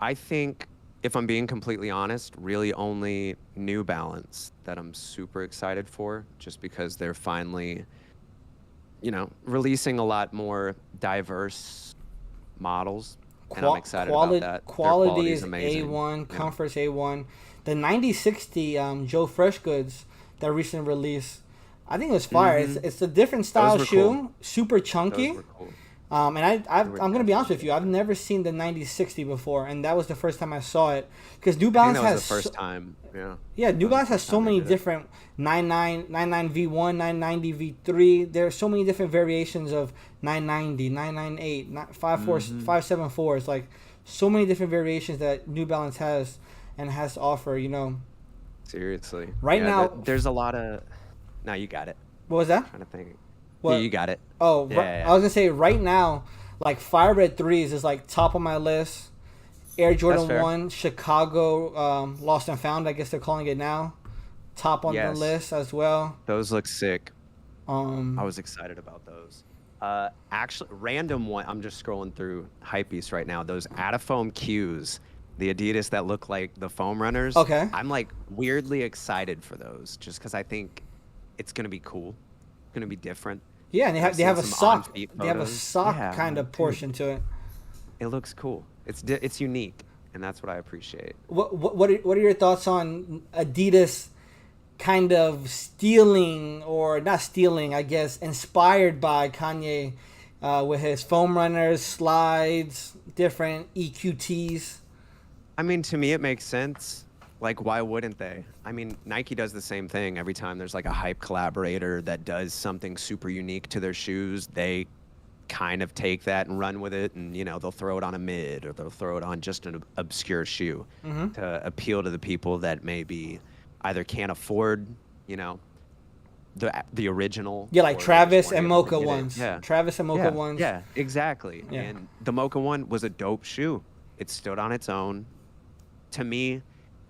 Speaker 1: I think, if I'm being completely honest, really only New Balance that I'm super excited for, just because they're finally, releasing a lot more diverse models, and I'm excited about that. Their
Speaker 2: Quality
Speaker 1: is
Speaker 2: is
Speaker 1: amazing.
Speaker 2: A1,
Speaker 1: Yeah.
Speaker 2: comfort's A1. The 9060 Joe Fresh Goods that recently released, I think it was fire. It's a different style
Speaker 1: were
Speaker 2: shoe,
Speaker 1: cool.
Speaker 2: super
Speaker 1: Those
Speaker 2: chunky.
Speaker 1: were cool.
Speaker 2: And I'm
Speaker 1: were
Speaker 2: gonna be honest with
Speaker 1: definitely
Speaker 2: you, I've never seen the 9060 before, and that was the first time I saw it. Because New
Speaker 1: I think
Speaker 2: Balance
Speaker 1: that was
Speaker 2: has
Speaker 1: the first time. Yeah.
Speaker 2: yeah,
Speaker 1: That
Speaker 2: New
Speaker 1: was the
Speaker 2: Balance has
Speaker 1: first
Speaker 2: so
Speaker 1: time they
Speaker 2: many
Speaker 1: did it.
Speaker 2: different 99 V1, 990 V3. There's so many different variations of 990, 998, 54, 574. It's like so many different variations that New Balance has and has to offer.
Speaker 1: Seriously.
Speaker 2: Right
Speaker 1: Yeah,
Speaker 2: now,
Speaker 1: there's a lot of. No, you got it.
Speaker 2: what was that?
Speaker 1: Trying to think. Yeah,
Speaker 2: What?
Speaker 1: you got it.
Speaker 2: Oh,
Speaker 1: Yeah,
Speaker 2: I was gonna say right now, like Fire Red Threes is like top of my list. Air Jordan
Speaker 1: fair.
Speaker 2: 1, Chicago, Lost and Found, I guess they're calling it now. Top on the
Speaker 1: Yes.
Speaker 2: list as well.
Speaker 1: Those look sick.
Speaker 2: Um,
Speaker 1: I was excited about those. Actually, random one. I'm just scrolling through Hypebeast right now. Those Adafoam Qs, the Adidas that look like the foam runners.
Speaker 2: Okay.
Speaker 1: I'm like weirdly excited for those, just because I think it's gonna be cool. It's gonna be different.
Speaker 2: Yeah, and
Speaker 1: I've
Speaker 2: they have a
Speaker 1: seen some
Speaker 2: sock.
Speaker 1: on-feet
Speaker 2: They have a
Speaker 1: photos.
Speaker 2: sock
Speaker 1: Yeah,
Speaker 2: kind of
Speaker 1: dude,
Speaker 2: portion to it.
Speaker 1: it looks cool. It's unique, and that's what I appreciate.
Speaker 2: What are your thoughts on Adidas kind of stealing or not stealing, I guess, inspired by Kanye with his foam runners, slides, different EQTs?
Speaker 1: I mean, to me, it makes sense. Like, why wouldn't they? I mean, Nike does the same thing. Every time there's like a hype collaborator that does something super unique to their shoes, they kind of take that and run with it, and they'll throw it on a mid, or they'll throw it on just an obscure shoe to appeal to the people that maybe either can't afford, the original.
Speaker 2: Yeah, like
Speaker 1: or they just
Speaker 2: Travis
Speaker 1: weren't
Speaker 2: and
Speaker 1: able to
Speaker 2: Mocha
Speaker 1: get it.
Speaker 2: ones.
Speaker 1: Yeah.
Speaker 2: Travis and Mocha
Speaker 1: Yeah,
Speaker 2: ones.
Speaker 1: yeah, exactly.
Speaker 2: Yeah.
Speaker 1: And the Mocha one was a dope shoe. It stood on its own. To me,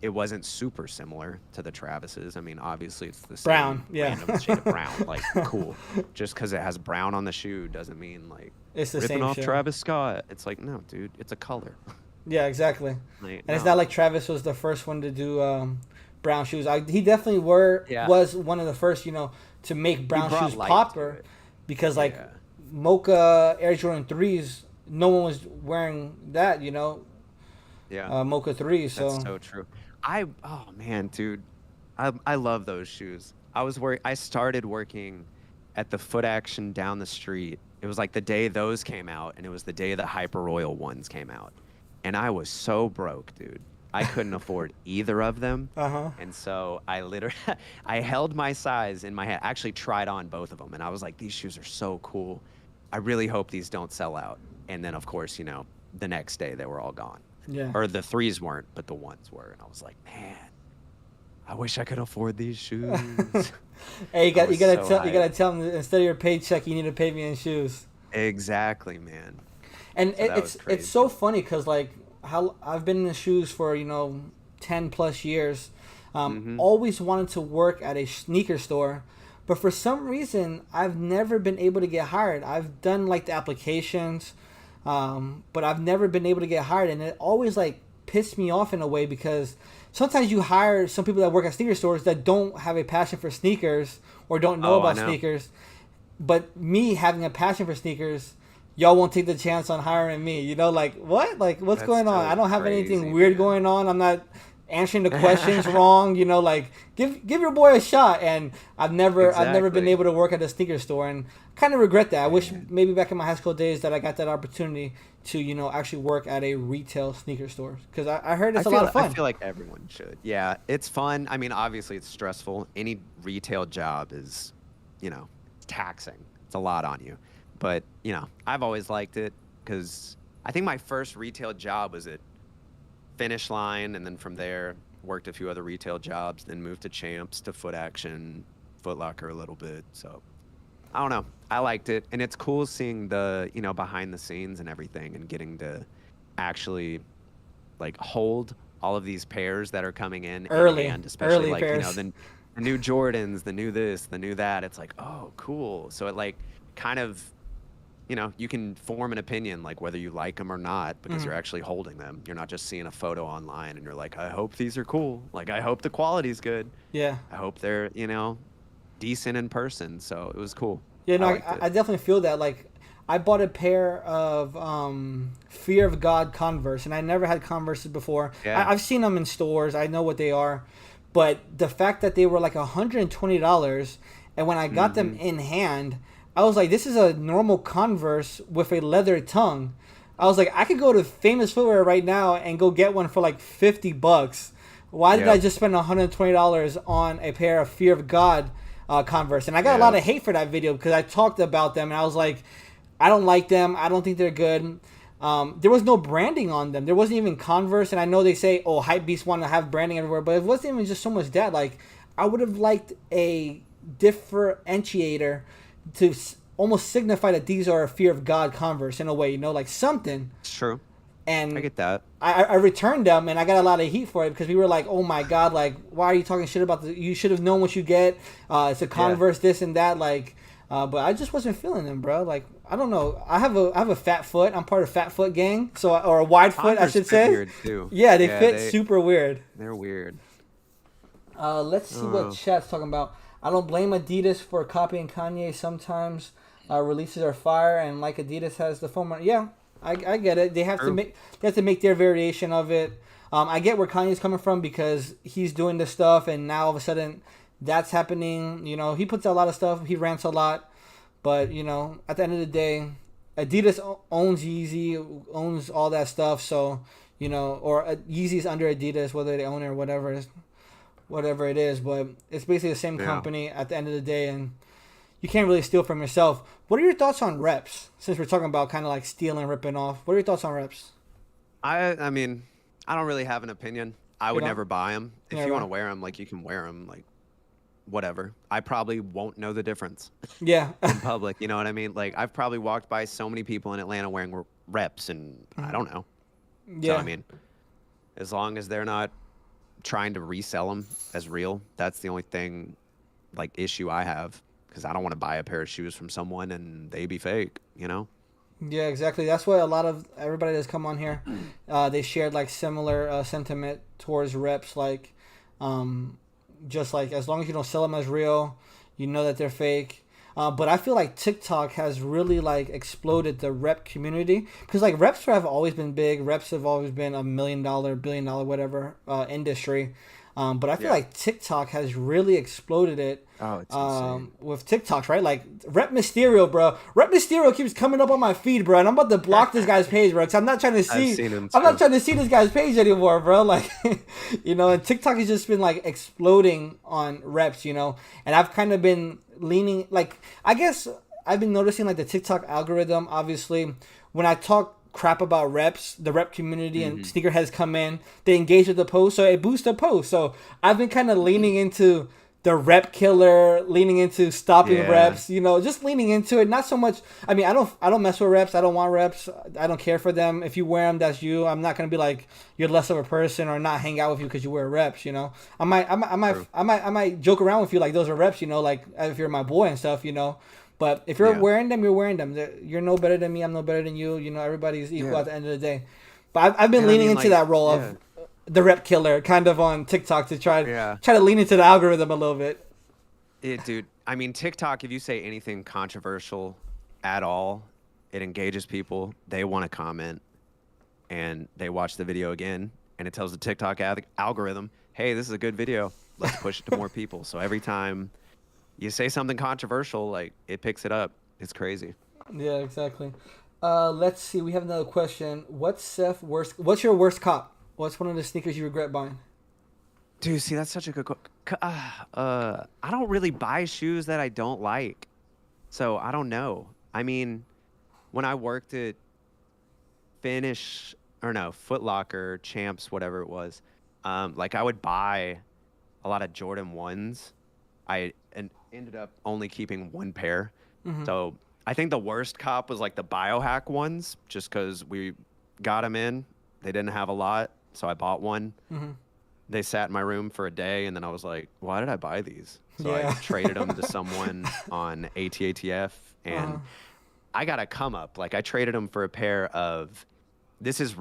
Speaker 1: it wasn't super similar to the Travis's. I mean, obviously it's the same
Speaker 2: Brown, yeah.
Speaker 1: random shade of brown. Like, cool. Just because it has brown on the shoe doesn't mean like
Speaker 2: It's the
Speaker 1: ripping
Speaker 2: same
Speaker 1: off
Speaker 2: shoe.
Speaker 1: Travis Scott. It's like, no, dude, it's a color.
Speaker 2: Yeah, exactly.
Speaker 1: Like,
Speaker 2: And it's
Speaker 1: no.
Speaker 2: not like Travis was the first one to do brown shoes. He definitely
Speaker 1: Yeah.
Speaker 2: was one of the first, to make brown
Speaker 1: brought
Speaker 2: shoes
Speaker 1: light to
Speaker 2: popular,
Speaker 1: it.
Speaker 2: because like
Speaker 1: Yeah.
Speaker 2: Mocha Air Jordan 3s, no one was wearing that,
Speaker 1: Yeah.
Speaker 2: Mocha 3s. So,
Speaker 1: That's so true. Oh man, dude, I love those shoes. I started working at the Foot Action down the street. It was like the day those came out, and it was the day the Hyper Royal ones came out. and I was so broke, dude. I couldn't afford either of them.
Speaker 2: Uh-huh.
Speaker 1: And so I literally I held my size in my hand. I actually tried on both of them and I was like, these shoes are so cool. I really hope these don't sell out. And then of course, the next day they were all gone.
Speaker 2: Yeah.
Speaker 1: Or the threes weren't, but the ones were. And I was like, man, I wish I could afford these shoes.
Speaker 2: Hey,
Speaker 1: I was so
Speaker 2: you gotta
Speaker 1: hyped.
Speaker 2: tell them that instead of your paycheck, you need to pay me in shoes.
Speaker 1: Exactly, man.
Speaker 2: And
Speaker 1: So that was
Speaker 2: it's
Speaker 1: crazy.
Speaker 2: so funny because like how I've been in the shoes for 10 plus years.
Speaker 1: Hmm.
Speaker 2: Always wanted to work at a sneaker store, but for some reason I've never been able to get hired. I've done like the applications, but I've never been able to get hired, and it always like pissed me off in a way because sometimes you hire some people that work at sneaker stores that don't have a passion for sneakers or don't know
Speaker 1: Oh, I
Speaker 2: about
Speaker 1: know.
Speaker 2: sneakers, but me having a passion for sneakers, y'all won't take the chance on hiring me. Like what? Like what's
Speaker 1: That's
Speaker 2: going on? I
Speaker 1: so
Speaker 2: don't have anything
Speaker 1: crazy,
Speaker 2: weird
Speaker 1: man.
Speaker 2: going on. I'm not answering the questions wrong. Like give your boy a shot. And I've never been
Speaker 1: Exactly.
Speaker 2: able to work at a sneaker store, and kind of regret that. I wish
Speaker 1: Man.
Speaker 2: maybe back in my high school days that I got that opportunity to actually work at a retail sneaker store because I heard it's a lot of
Speaker 1: I
Speaker 2: fun.
Speaker 1: feel like everyone should. Yeah, it's fun. I mean, obviously it's stressful. Any retail job is, taxing. It's a lot on you. But, I've always liked it because I think my first retail job was at Finish Line, and then from there worked a few other retail jobs, then moved to Champs, to Foot Action, Foot Locker a little bit. So I don't know. I liked it, and it's cool seeing the behind the scenes and everything, and getting to actually like hold all of these pairs that are coming in hand, especially
Speaker 2: Early
Speaker 1: like
Speaker 2: pairs.
Speaker 1: the new Jordans, the new this, the new that. It's like, oh, cool. So it like kind of you can form an opinion like whether you like them or not because
Speaker 2: Mhm.
Speaker 1: you're actually holding them. You're not just seeing a photo online and you're like, I hope these are cool. Like I hope the quality's good.
Speaker 2: Yeah.
Speaker 1: I hope they're decent in person. So it was cool.
Speaker 2: Yeah,
Speaker 1: I
Speaker 2: no,
Speaker 1: liked
Speaker 2: I
Speaker 1: it.
Speaker 2: definitely feel that. Like, I bought a pair of Fear of God Converse, and I never had Converses before.
Speaker 1: Yeah.
Speaker 2: I've seen them in stores. I know what they are, but the fact that they were like $120, and when I got them
Speaker 1: Hmm.
Speaker 2: in hand, I was like, this is a normal Converse with a leather tongue. I was like, I could go to Famous Footwear right now and go get one for like $50. Why did I
Speaker 1: Yep.
Speaker 2: just spend $120 on a pair of Fear of God Converse? And I got a lot
Speaker 1: Yep.
Speaker 2: of hate for that video because I talked about them and I was like, I don't like them. I don't think they're good. There was no branding on them. There wasn't even Converse. And I know they say, oh, Hypebeast want to have branding everywhere, but it wasn't even just so much that. Like, I would have liked a differentiator to almost signify that these are a Fear of God Converse in a way, like something.
Speaker 1: It's true. I
Speaker 2: And
Speaker 1: get that.
Speaker 2: I returned them and I got a lot of heat for it because we were like, oh my God, like, why are you talking shit about you should have known what you get. It's a
Speaker 1: Yeah.
Speaker 2: Converse, this and that. Like, but I just wasn't feeling them, bro. Like, I don't know. I have a fat foot. I'm part of Fat Foot Gang. Or a wide foot, I
Speaker 1: Converse
Speaker 2: should
Speaker 1: fit
Speaker 2: say.
Speaker 1: weird too.
Speaker 2: Yeah, they
Speaker 1: Yeah,
Speaker 2: fit super weird.
Speaker 1: they're weird.
Speaker 2: Let's see what
Speaker 1: Oh,
Speaker 2: chat's talking about. I don't blame Adidas for copying Kanye. Sometimes releases are fire, and like Adidas has the foam. Yeah, I get it.
Speaker 1: true.
Speaker 2: They have to make their variation of it. I get where Kanye's coming from because he's doing this stuff, and now all of a sudden that's happening. He puts out a lot of stuff. He rants a lot, but at the end of the day, Adidas owns Yeezy, owns all that stuff. So or Yeezy's under Adidas, whether they own it or whatever it is, but it's basically the same
Speaker 1: Yeah.
Speaker 2: company at the end of the day, and you can't really steal from yourself. What are your thoughts on reps? Since we're talking about kind of like stealing, ripping off, what are your thoughts on reps?
Speaker 1: I mean, I don't really have an opinion. I
Speaker 2: You
Speaker 1: would
Speaker 2: don't?
Speaker 1: never buy them. If you want
Speaker 2: Never.
Speaker 1: to wear them, like you can wear them, like whatever. I probably won't know the difference
Speaker 2: Yeah.
Speaker 1: in public. You know what I mean? Like I've probably walked by so many people in Atlanta wearing reps, and I don't know. So I
Speaker 2: Yeah.
Speaker 1: mean, as long as they're not trying to resell them as real, that's the only thing like issue I have because I don't want to buy a pair of shoes from someone and they be fake.
Speaker 2: Yeah, exactly. That's why a lot of everybody that's come on here, they shared like similar sentiment towards reps. Like, just like as long as you don't sell them as real, you know that they're fake. But I feel like TikTok has really like exploded the rep community because like reps have always been big. Reps have always been $1 million, $1 billion, whatever industry. But I feel
Speaker 1: Yeah.
Speaker 2: like TikTok has really exploded it.
Speaker 1: Oh, it's insane.
Speaker 2: With TikToks, right? Like Rep Mysterio, bro. Rep Mysterio keeps coming up on my feed, bro, and I'm about to block this guy's page, bro, because I'm not trying to
Speaker 1: I've
Speaker 2: see.
Speaker 1: seen him
Speaker 2: I'm not
Speaker 1: too.
Speaker 2: trying to see this guy's page anymore, bro. Like, and TikTok has just been like exploding on reps, and I've kind of been leaning, like, I guess I've been noticing like the TikTok algorithm. Obviously, when I talk crap about reps, the rep community and sneakerheads come in, they engage with the post, so it boosts the post. So I've been kind of leaning into the rep killer, leaning into stopping
Speaker 1: Yeah.
Speaker 2: reps, just leaning into it. Not so much. I mean, I don't mess with reps. I don't want reps. I don't care for them. If you wear them, that's you. I'm not gonna be like you're less of a person or not hang out with you because you wear reps. I might joke around with you like those are reps. Like if you're my boy and stuff. But if you're wearing them, you're wearing them. You're no better than me. I'm no better than you. Everybody's equal at the end of the day. But I've been leaning into that role of the rep killer kind of on TikTok to try to lean into the algorithm a little bit.
Speaker 1: Dude, I mean, TikTok, if you say anything controversial at all, it engages people. They want to comment, and they watch the video again, and it tells the TikTok algorithm, hey, this is a good video. Let's push it to more people. So every time you say something controversial, like, it picks it up. It's crazy.
Speaker 2: Yeah, exactly. Let's see. We have another question. What's your worst cop? What's one of the sneakers you regret buying?
Speaker 1: Dude, see, that's such a good I don't really buy shoes that I don't like. So I don't know. I mean, when I worked at Foot Locker, Champs, whatever it was, like I would buy a lot of Jordan 1s. I ended up only keeping one pair. So I think the worst cop was like the biohack ones, just because we got them in. They didn't have a lot, so I bought one. They sat in my room for a day, and then I was like, why did I buy these? So I traded them to someone on ATATF, and I got a come up. Like, I traded them for a pair of, this is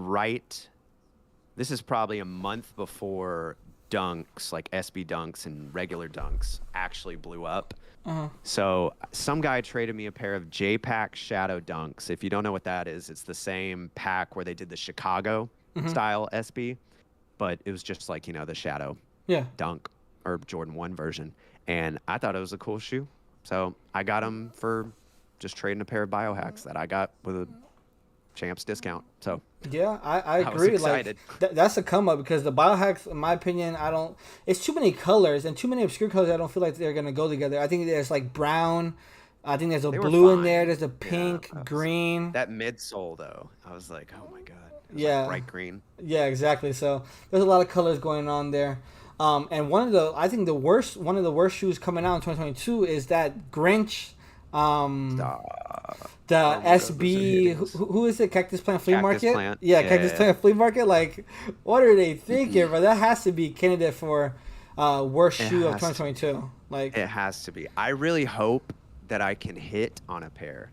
Speaker 1: probably a month before Dunks, like SB Dunks and regular Dunks, actually blew up. So some guy traded me a pair of J-Pack Shadow Dunks. If you don't know what that is, it's the same pack where they did the Chicago style SB, but it was just like, the Shadow Dunk or Jordan 1 version. And I thought it was a cool shoe. So I got them for just trading a pair of biohacks that I got with a Champs discount. So
Speaker 2: yeah, I agree.
Speaker 1: Was excited.
Speaker 2: Like that's a come up because the biohacks, in my opinion, it's too many colors and too many obscure colors. I don't feel like they're gonna go together. I think there's like brown. I think there's a blue in there. There's a pink, green.
Speaker 1: That midsole though, I was like, oh my god. It was like bright green.
Speaker 2: Yeah, exactly. So there's a lot of colors going on there. And one of the worst shoes coming out in 2022 is that Grinch. The SB, who is it? Cactus Plant Flea Market? Cactus Plant Flea Market. Like, what are they thinking, bro? That has to be candidate for worst shoe of 2022. Like,
Speaker 1: it has to be. I really hope that I can hit on a pair,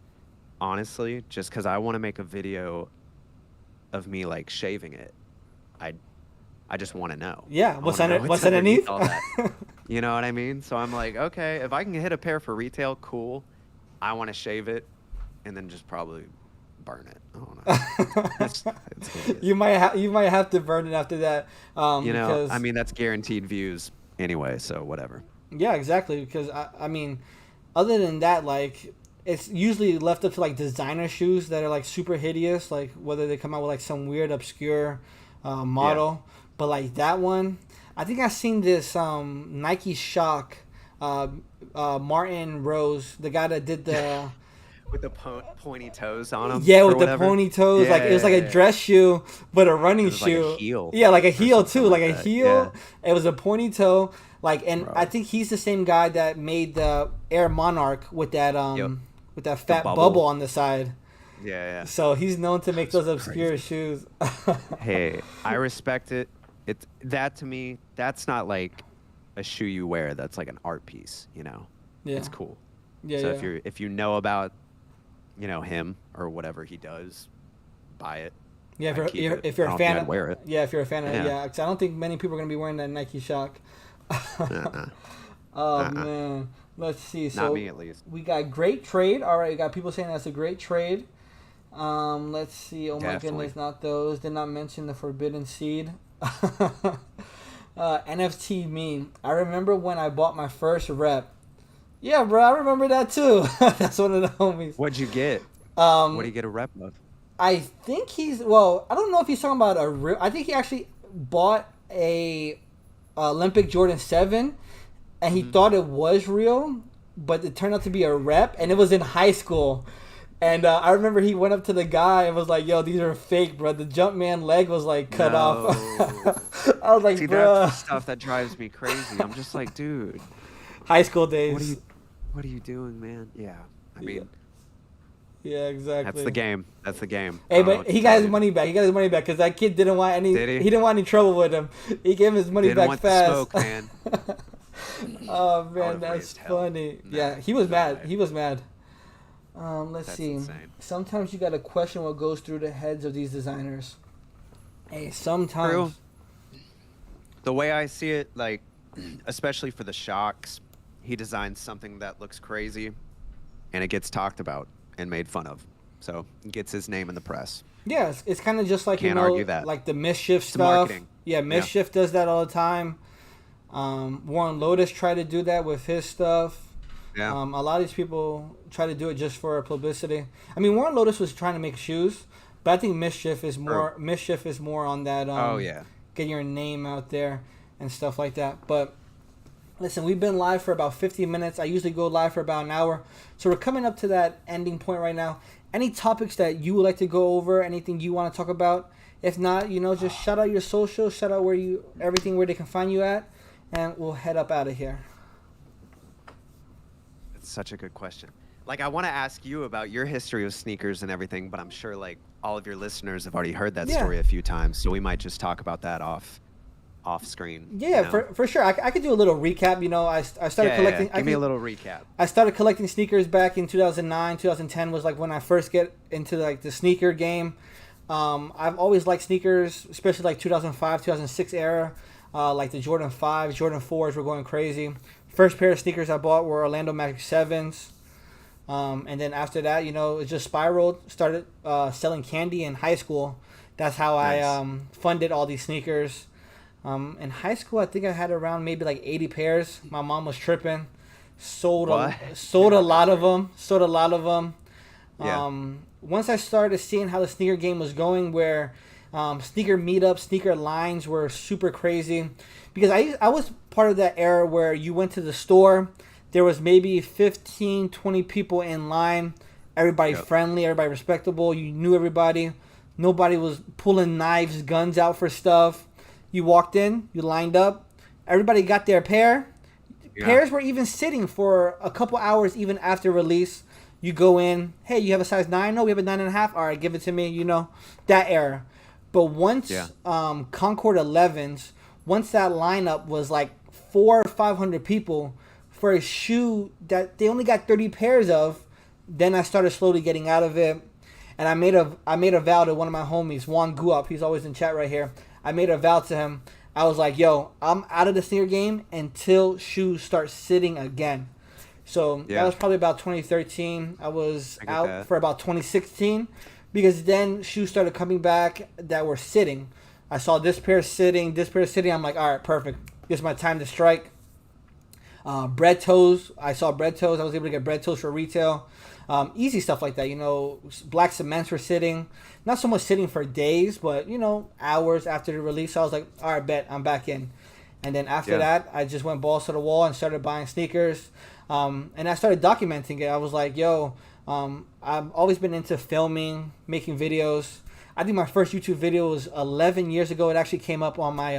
Speaker 1: honestly, just because I want to make a video of me like shaving it. I just want to know.
Speaker 2: Yeah, what's underneath?
Speaker 1: All that. You know what I mean? So I'm like, okay, if I can hit a pair for retail, cool. I want to shave it and then just probably burn it. I don't know. It's
Speaker 2: you might have to burn it after that. Because,
Speaker 1: I mean, that's guaranteed views anyway, so whatever.
Speaker 2: Yeah, exactly. Because I mean, other than that, like, it's usually left up to like designer shoes that are like super hideous, like whether they come out with like some weird obscure model. Yeah. But like that one, I think I seen this Nike Shock. Martin Rose, the guy that did the
Speaker 1: with the pointy toes on him.
Speaker 2: Yeah, with the pointy toes. Yeah, like it was like a dress shoe, but a running shoe.
Speaker 1: Like a heel.
Speaker 2: Yeah, like a heel too, like a heel. Yeah. It was a pointy toe. Like, and I think he's the same guy that made the Air Monarch with that with that fat bubble on the side.
Speaker 1: Yeah.
Speaker 2: So he's known to make those obscure shoes.
Speaker 1: Hey, I respect it. That to me, that's not like a shoe you wear. That's like an art piece, Yeah. It's cool.
Speaker 2: Yeah.
Speaker 1: So if you know about, him or whatever he does, buy it.
Speaker 2: Yeah, if you're a fan of,
Speaker 1: wear it.
Speaker 2: Yeah, if you're a fan of it, because I don't think many people are gonna be wearing that Nike Shock. Man, let's see. So
Speaker 1: not me at least.
Speaker 2: We got great trade. All right, we got people saying that's a great trade. Let's see. Oh my goodness, not those. Did not mention the Forbidden Seed. NFT meme. I remember when I bought my first rep. Yeah, bro, I remember that too. That's one of the homies.
Speaker 1: What'd you get? What do
Speaker 2: Um,
Speaker 1: you get a rep of?
Speaker 2: I think he's well. I don't know if he's talking about a real. I think he actually bought a Olympic Jordan 7, and he
Speaker 1: Hmm.
Speaker 2: thought it was real, but it turned out to be a rep, and it was in high school. And I remember he went up to the guy and was like, "Yo, these are fake, bro. The Jumpman leg was like cut off."
Speaker 1: No.
Speaker 2: I was like,
Speaker 1: See, that's the
Speaker 2: "Bro,
Speaker 1: stuff that drives me crazy. I'm just like, dude,
Speaker 2: high school
Speaker 1: what are
Speaker 2: days."
Speaker 1: you, what are you doing, man? Yeah, I
Speaker 2: Yeah,
Speaker 1: mean,
Speaker 2: yeah,
Speaker 1: that's the
Speaker 2: exactly.
Speaker 1: game. That's the game. I
Speaker 2: Hey,
Speaker 1: don't know
Speaker 2: but
Speaker 1: what to
Speaker 2: he got
Speaker 1: tell
Speaker 2: his
Speaker 1: you.
Speaker 2: money back. He got his money back because that kid didn't want any.
Speaker 1: Did
Speaker 2: He
Speaker 1: he?
Speaker 2: didn't want any trouble with him. He gave him his money
Speaker 1: Didn't
Speaker 2: back
Speaker 1: want the
Speaker 2: fast.
Speaker 1: smoke, man.
Speaker 2: Oh
Speaker 1: I would
Speaker 2: man,
Speaker 1: have
Speaker 2: that's
Speaker 1: raised hell.
Speaker 2: funny.
Speaker 1: Nah,
Speaker 2: Yeah, he was
Speaker 1: no
Speaker 2: mad.
Speaker 1: way.
Speaker 2: He was mad. Let's
Speaker 1: That's
Speaker 2: see.
Speaker 1: insane.
Speaker 2: Sometimes you gotta question what goes through the heads of these designers. Hey,
Speaker 1: True.
Speaker 2: sometimes.
Speaker 1: The way I see it, like, especially for the shocks, he designs something that looks crazy, and it gets talked about and made fun of. So it gets his name in the press.
Speaker 2: Yeah, it's kind of just like
Speaker 1: Can't argue that.
Speaker 2: like the mischief
Speaker 1: It's
Speaker 2: stuff.
Speaker 1: marketing.
Speaker 2: Yeah,
Speaker 1: Yeah.
Speaker 2: mischief does that all the time. Warren Lotus tried to do that with his stuff.
Speaker 1: Yeah.
Speaker 2: A lot of these people try to do it just for publicity. I mean, Warren Lotus was trying to make shoes, but I think mischief is more on that.
Speaker 1: Oh yeah.
Speaker 2: Get your name out there and stuff like that. But listen, we've been live for about 50 minutes. I usually go live for about an hour, so we're coming up to that ending point right now. Any topics that you would like to go over? Anything you want to talk about? If not, just shout out your social, shout out everything where they can find you at, and we'll head up out of here.
Speaker 1: It's such a good question. Like, I want to ask you about your history of sneakers and everything, but I'm sure like all of your listeners have already heard that
Speaker 2: Yeah.
Speaker 1: story a few times, so we might just talk about that off screen.
Speaker 2: Yeah, for sure. I could do a little recap. I started collecting.
Speaker 1: Give me a little recap.
Speaker 2: I started collecting sneakers back in 2009, 2010 was like when I first get into like the sneaker game. I've always liked sneakers, especially like 2005, 2006 era. Like the Jordan 5s, Jordan 4s were going crazy. First pair of sneakers I bought were Orlando Magic 7s. And then after that, it just spiraled. Started selling candy in high school. That's how
Speaker 1: Nice.
Speaker 2: I funded all these sneakers. In high school, I think I had around maybe like 80 pairs. My mom was tripping.
Speaker 1: What?
Speaker 2: Sold a lot of them. Sold a lot of them.
Speaker 1: Yeah.
Speaker 2: Once I started seeing how the sneaker game was going, where sneaker meetups, sneaker lines were super crazy, because I was part of that era where you went to the store, there was maybe 15, 20 people in line, everybody
Speaker 1: Yep.
Speaker 2: friendly, everybody respectable, you knew everybody, nobody was pulling knives, guns out for stuff. You walked in, you lined up, everybody got their pair.
Speaker 1: Yeah.
Speaker 2: Pairs were even sitting for a couple hours even after release. You go in, hey, you have a size 9? No, we have a 9.5. All right, give it to me, that era. But once
Speaker 1: Yeah.
Speaker 2: Concord 11s, once that lineup was like 400 or 500 people for a shoe that they only got 30 pairs of, then I started slowly getting out of it. And I made a vow to one of my homies, Juan Guap, he's always in chat right here. I made a vow to him. I was like, yo, I'm out of the sneaker game until shoes start sitting again. So that
Speaker 1: Yeah.
Speaker 2: was probably about 2013. I was
Speaker 1: I get
Speaker 2: out
Speaker 1: that.
Speaker 2: for about 2016 because then shoes started coming back that were sitting. I saw this pair sitting, this pair sitting. I'm like, all right, perfect. This is my time to strike. Bread toes. I saw bread toes. I was able to get bread toes for retail. Easy stuff like that. Black cements were sitting. Not so much sitting for days, but, hours after the release. So I was like, all right, bet, I'm back in. And then after
Speaker 1: Yeah.
Speaker 2: that, I just went balls to the wall and started buying sneakers. And I started documenting it. I was like, yo, I've always been into filming, making videos. I think my first YouTube video was 11 years ago. It actually came up on my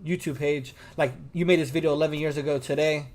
Speaker 2: YouTube page. Like, you made this video 11 years ago today.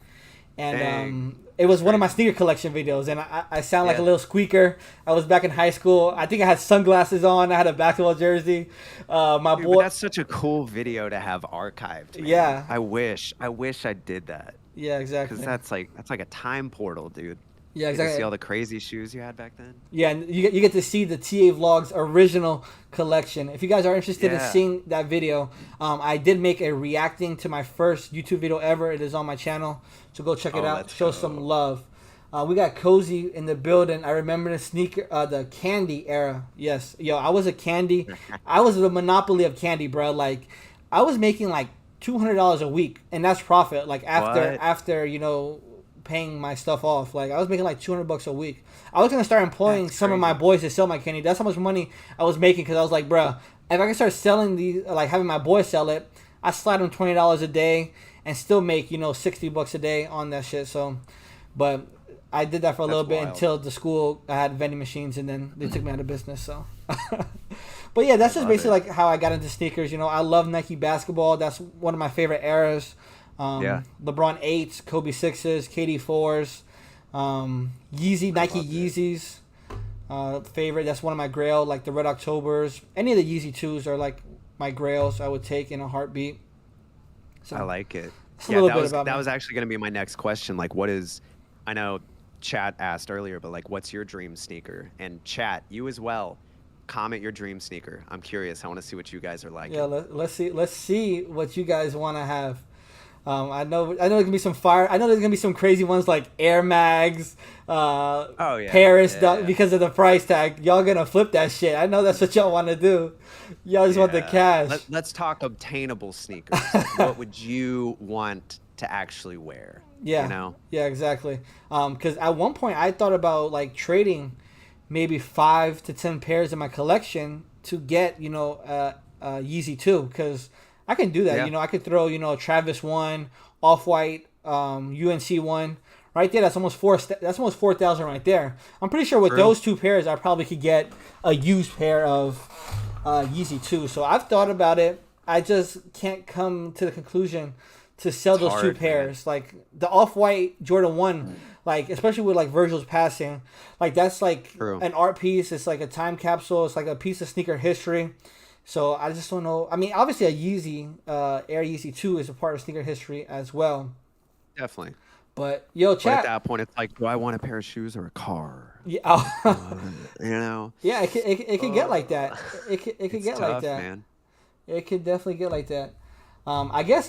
Speaker 2: And
Speaker 1: Dang.
Speaker 2: it was one of my sneaker collection videos. And I sound like a
Speaker 1: Yeah.
Speaker 2: little squeaker. I was back in high school. I think I had sunglasses on. I had a basketball jersey. My
Speaker 1: Dude,
Speaker 2: boy.
Speaker 1: but that's such a cool video to have archived, man.
Speaker 2: Yeah.
Speaker 1: I wish I did that.
Speaker 2: Yeah, exactly.
Speaker 1: Because that's like a time portal, dude.
Speaker 2: Yeah,
Speaker 1: You get to see
Speaker 2: exactly.
Speaker 1: all the crazy shoes you had back then.
Speaker 2: Yeah, and you get to see the TA Vlogs original collection. If you guys are interested in
Speaker 1: Yeah.
Speaker 2: seeing that video, I did make a reacting to my first YouTube video ever. It is on my channel, so go check it
Speaker 1: Oh,
Speaker 2: out.
Speaker 1: let's
Speaker 2: Show
Speaker 1: go.
Speaker 2: some love. We got Cozy in the building. I remember the candy era. Yes, yo, I was the monopoly of candy, bro. Like, I was making like $200 a week, and that's profit. Like
Speaker 1: What?
Speaker 2: after paying my stuff off. Like I was making like $200 a week. I was gonna start employing
Speaker 1: That's
Speaker 2: some of my
Speaker 1: crazy.
Speaker 2: boys to sell my candy. That's how much money I was making because I was like, bruh, if I can start selling these, like having my boys sell it, I slide them $20 a day and still make $60 a day on that shit. So, but I did that for a
Speaker 1: That's
Speaker 2: little bit
Speaker 1: wild.
Speaker 2: until the school I had vending machines, and then they took me out of business. So, but yeah, that's
Speaker 1: I
Speaker 2: just
Speaker 1: love
Speaker 2: basically
Speaker 1: it.
Speaker 2: like how I got into sneakers. I love Nike basketball. That's one of my favorite eras.
Speaker 1: Yeah,
Speaker 2: LeBron 8s, Kobe 6s, KD 4s, Yeezy,
Speaker 1: I
Speaker 2: Nike
Speaker 1: loved it.
Speaker 2: Yeezys. Favorite. That's one of my grail. Like the Red Octobers. Any of the Yeezy 2s are like my grails. I would take in a heartbeat.
Speaker 1: I
Speaker 2: So
Speaker 1: like it.
Speaker 2: that's a
Speaker 1: Yeah,
Speaker 2: little
Speaker 1: that
Speaker 2: bit
Speaker 1: was
Speaker 2: about
Speaker 1: that
Speaker 2: me.
Speaker 1: was actually going to be my next question. Like, what is? I know Chat asked earlier, but like, what's your dream sneaker? And Chat, you as well. Comment your dream sneaker. I'm curious. I want to see what you guys are
Speaker 2: Yeah,
Speaker 1: liking.
Speaker 2: let's see what you guys want to have. I know there's gonna be some fire. I know there's gonna be some crazy ones like Air Mags,
Speaker 1: Oh yeah,
Speaker 2: Paris
Speaker 1: yeah, yeah,
Speaker 2: because of the price tag. Y'all gonna flip that shit. I know that's what y'all want to do. Y'all just want the
Speaker 1: yeah.
Speaker 2: cash.
Speaker 1: Let's talk obtainable sneakers. Like, what would you want to actually wear? You
Speaker 2: Yeah,
Speaker 1: know?
Speaker 2: yeah, exactly. Because at one point I thought about like trading maybe 5 to 10 pairs in my collection to get Yeezy 2 because I can do that.
Speaker 1: Yeah.
Speaker 2: I could throw Travis one, Off White, UNC one. Right there, that's almost That's almost 4,000 right there. I'm pretty sure with
Speaker 1: True.
Speaker 2: those 2 pairs, I probably could get a used pair of Yeezy 2. So I've thought about it. I just can't come to the conclusion to sell
Speaker 1: It's
Speaker 2: those two
Speaker 1: hard, man.
Speaker 2: pairs. Like the Off White Jordan 1, like especially with like Virgil's passing, like that's like
Speaker 1: True.
Speaker 2: an art piece. It's like a time capsule. It's like a piece of sneaker history. So I just don't know. I mean, obviously a Yeezy, Air Yeezy 2 is a part of sneaker history as well.
Speaker 1: Definitely.
Speaker 2: But yo,
Speaker 1: But at
Speaker 2: chat.
Speaker 1: that point, it's like, do I want a pair of shoes or a car?
Speaker 2: Yeah,
Speaker 1: Uh, you know?
Speaker 2: yeah. It could get like that. It could
Speaker 1: It's
Speaker 2: get like
Speaker 1: tough,
Speaker 2: that.
Speaker 1: man.
Speaker 2: It could definitely get like that. I guess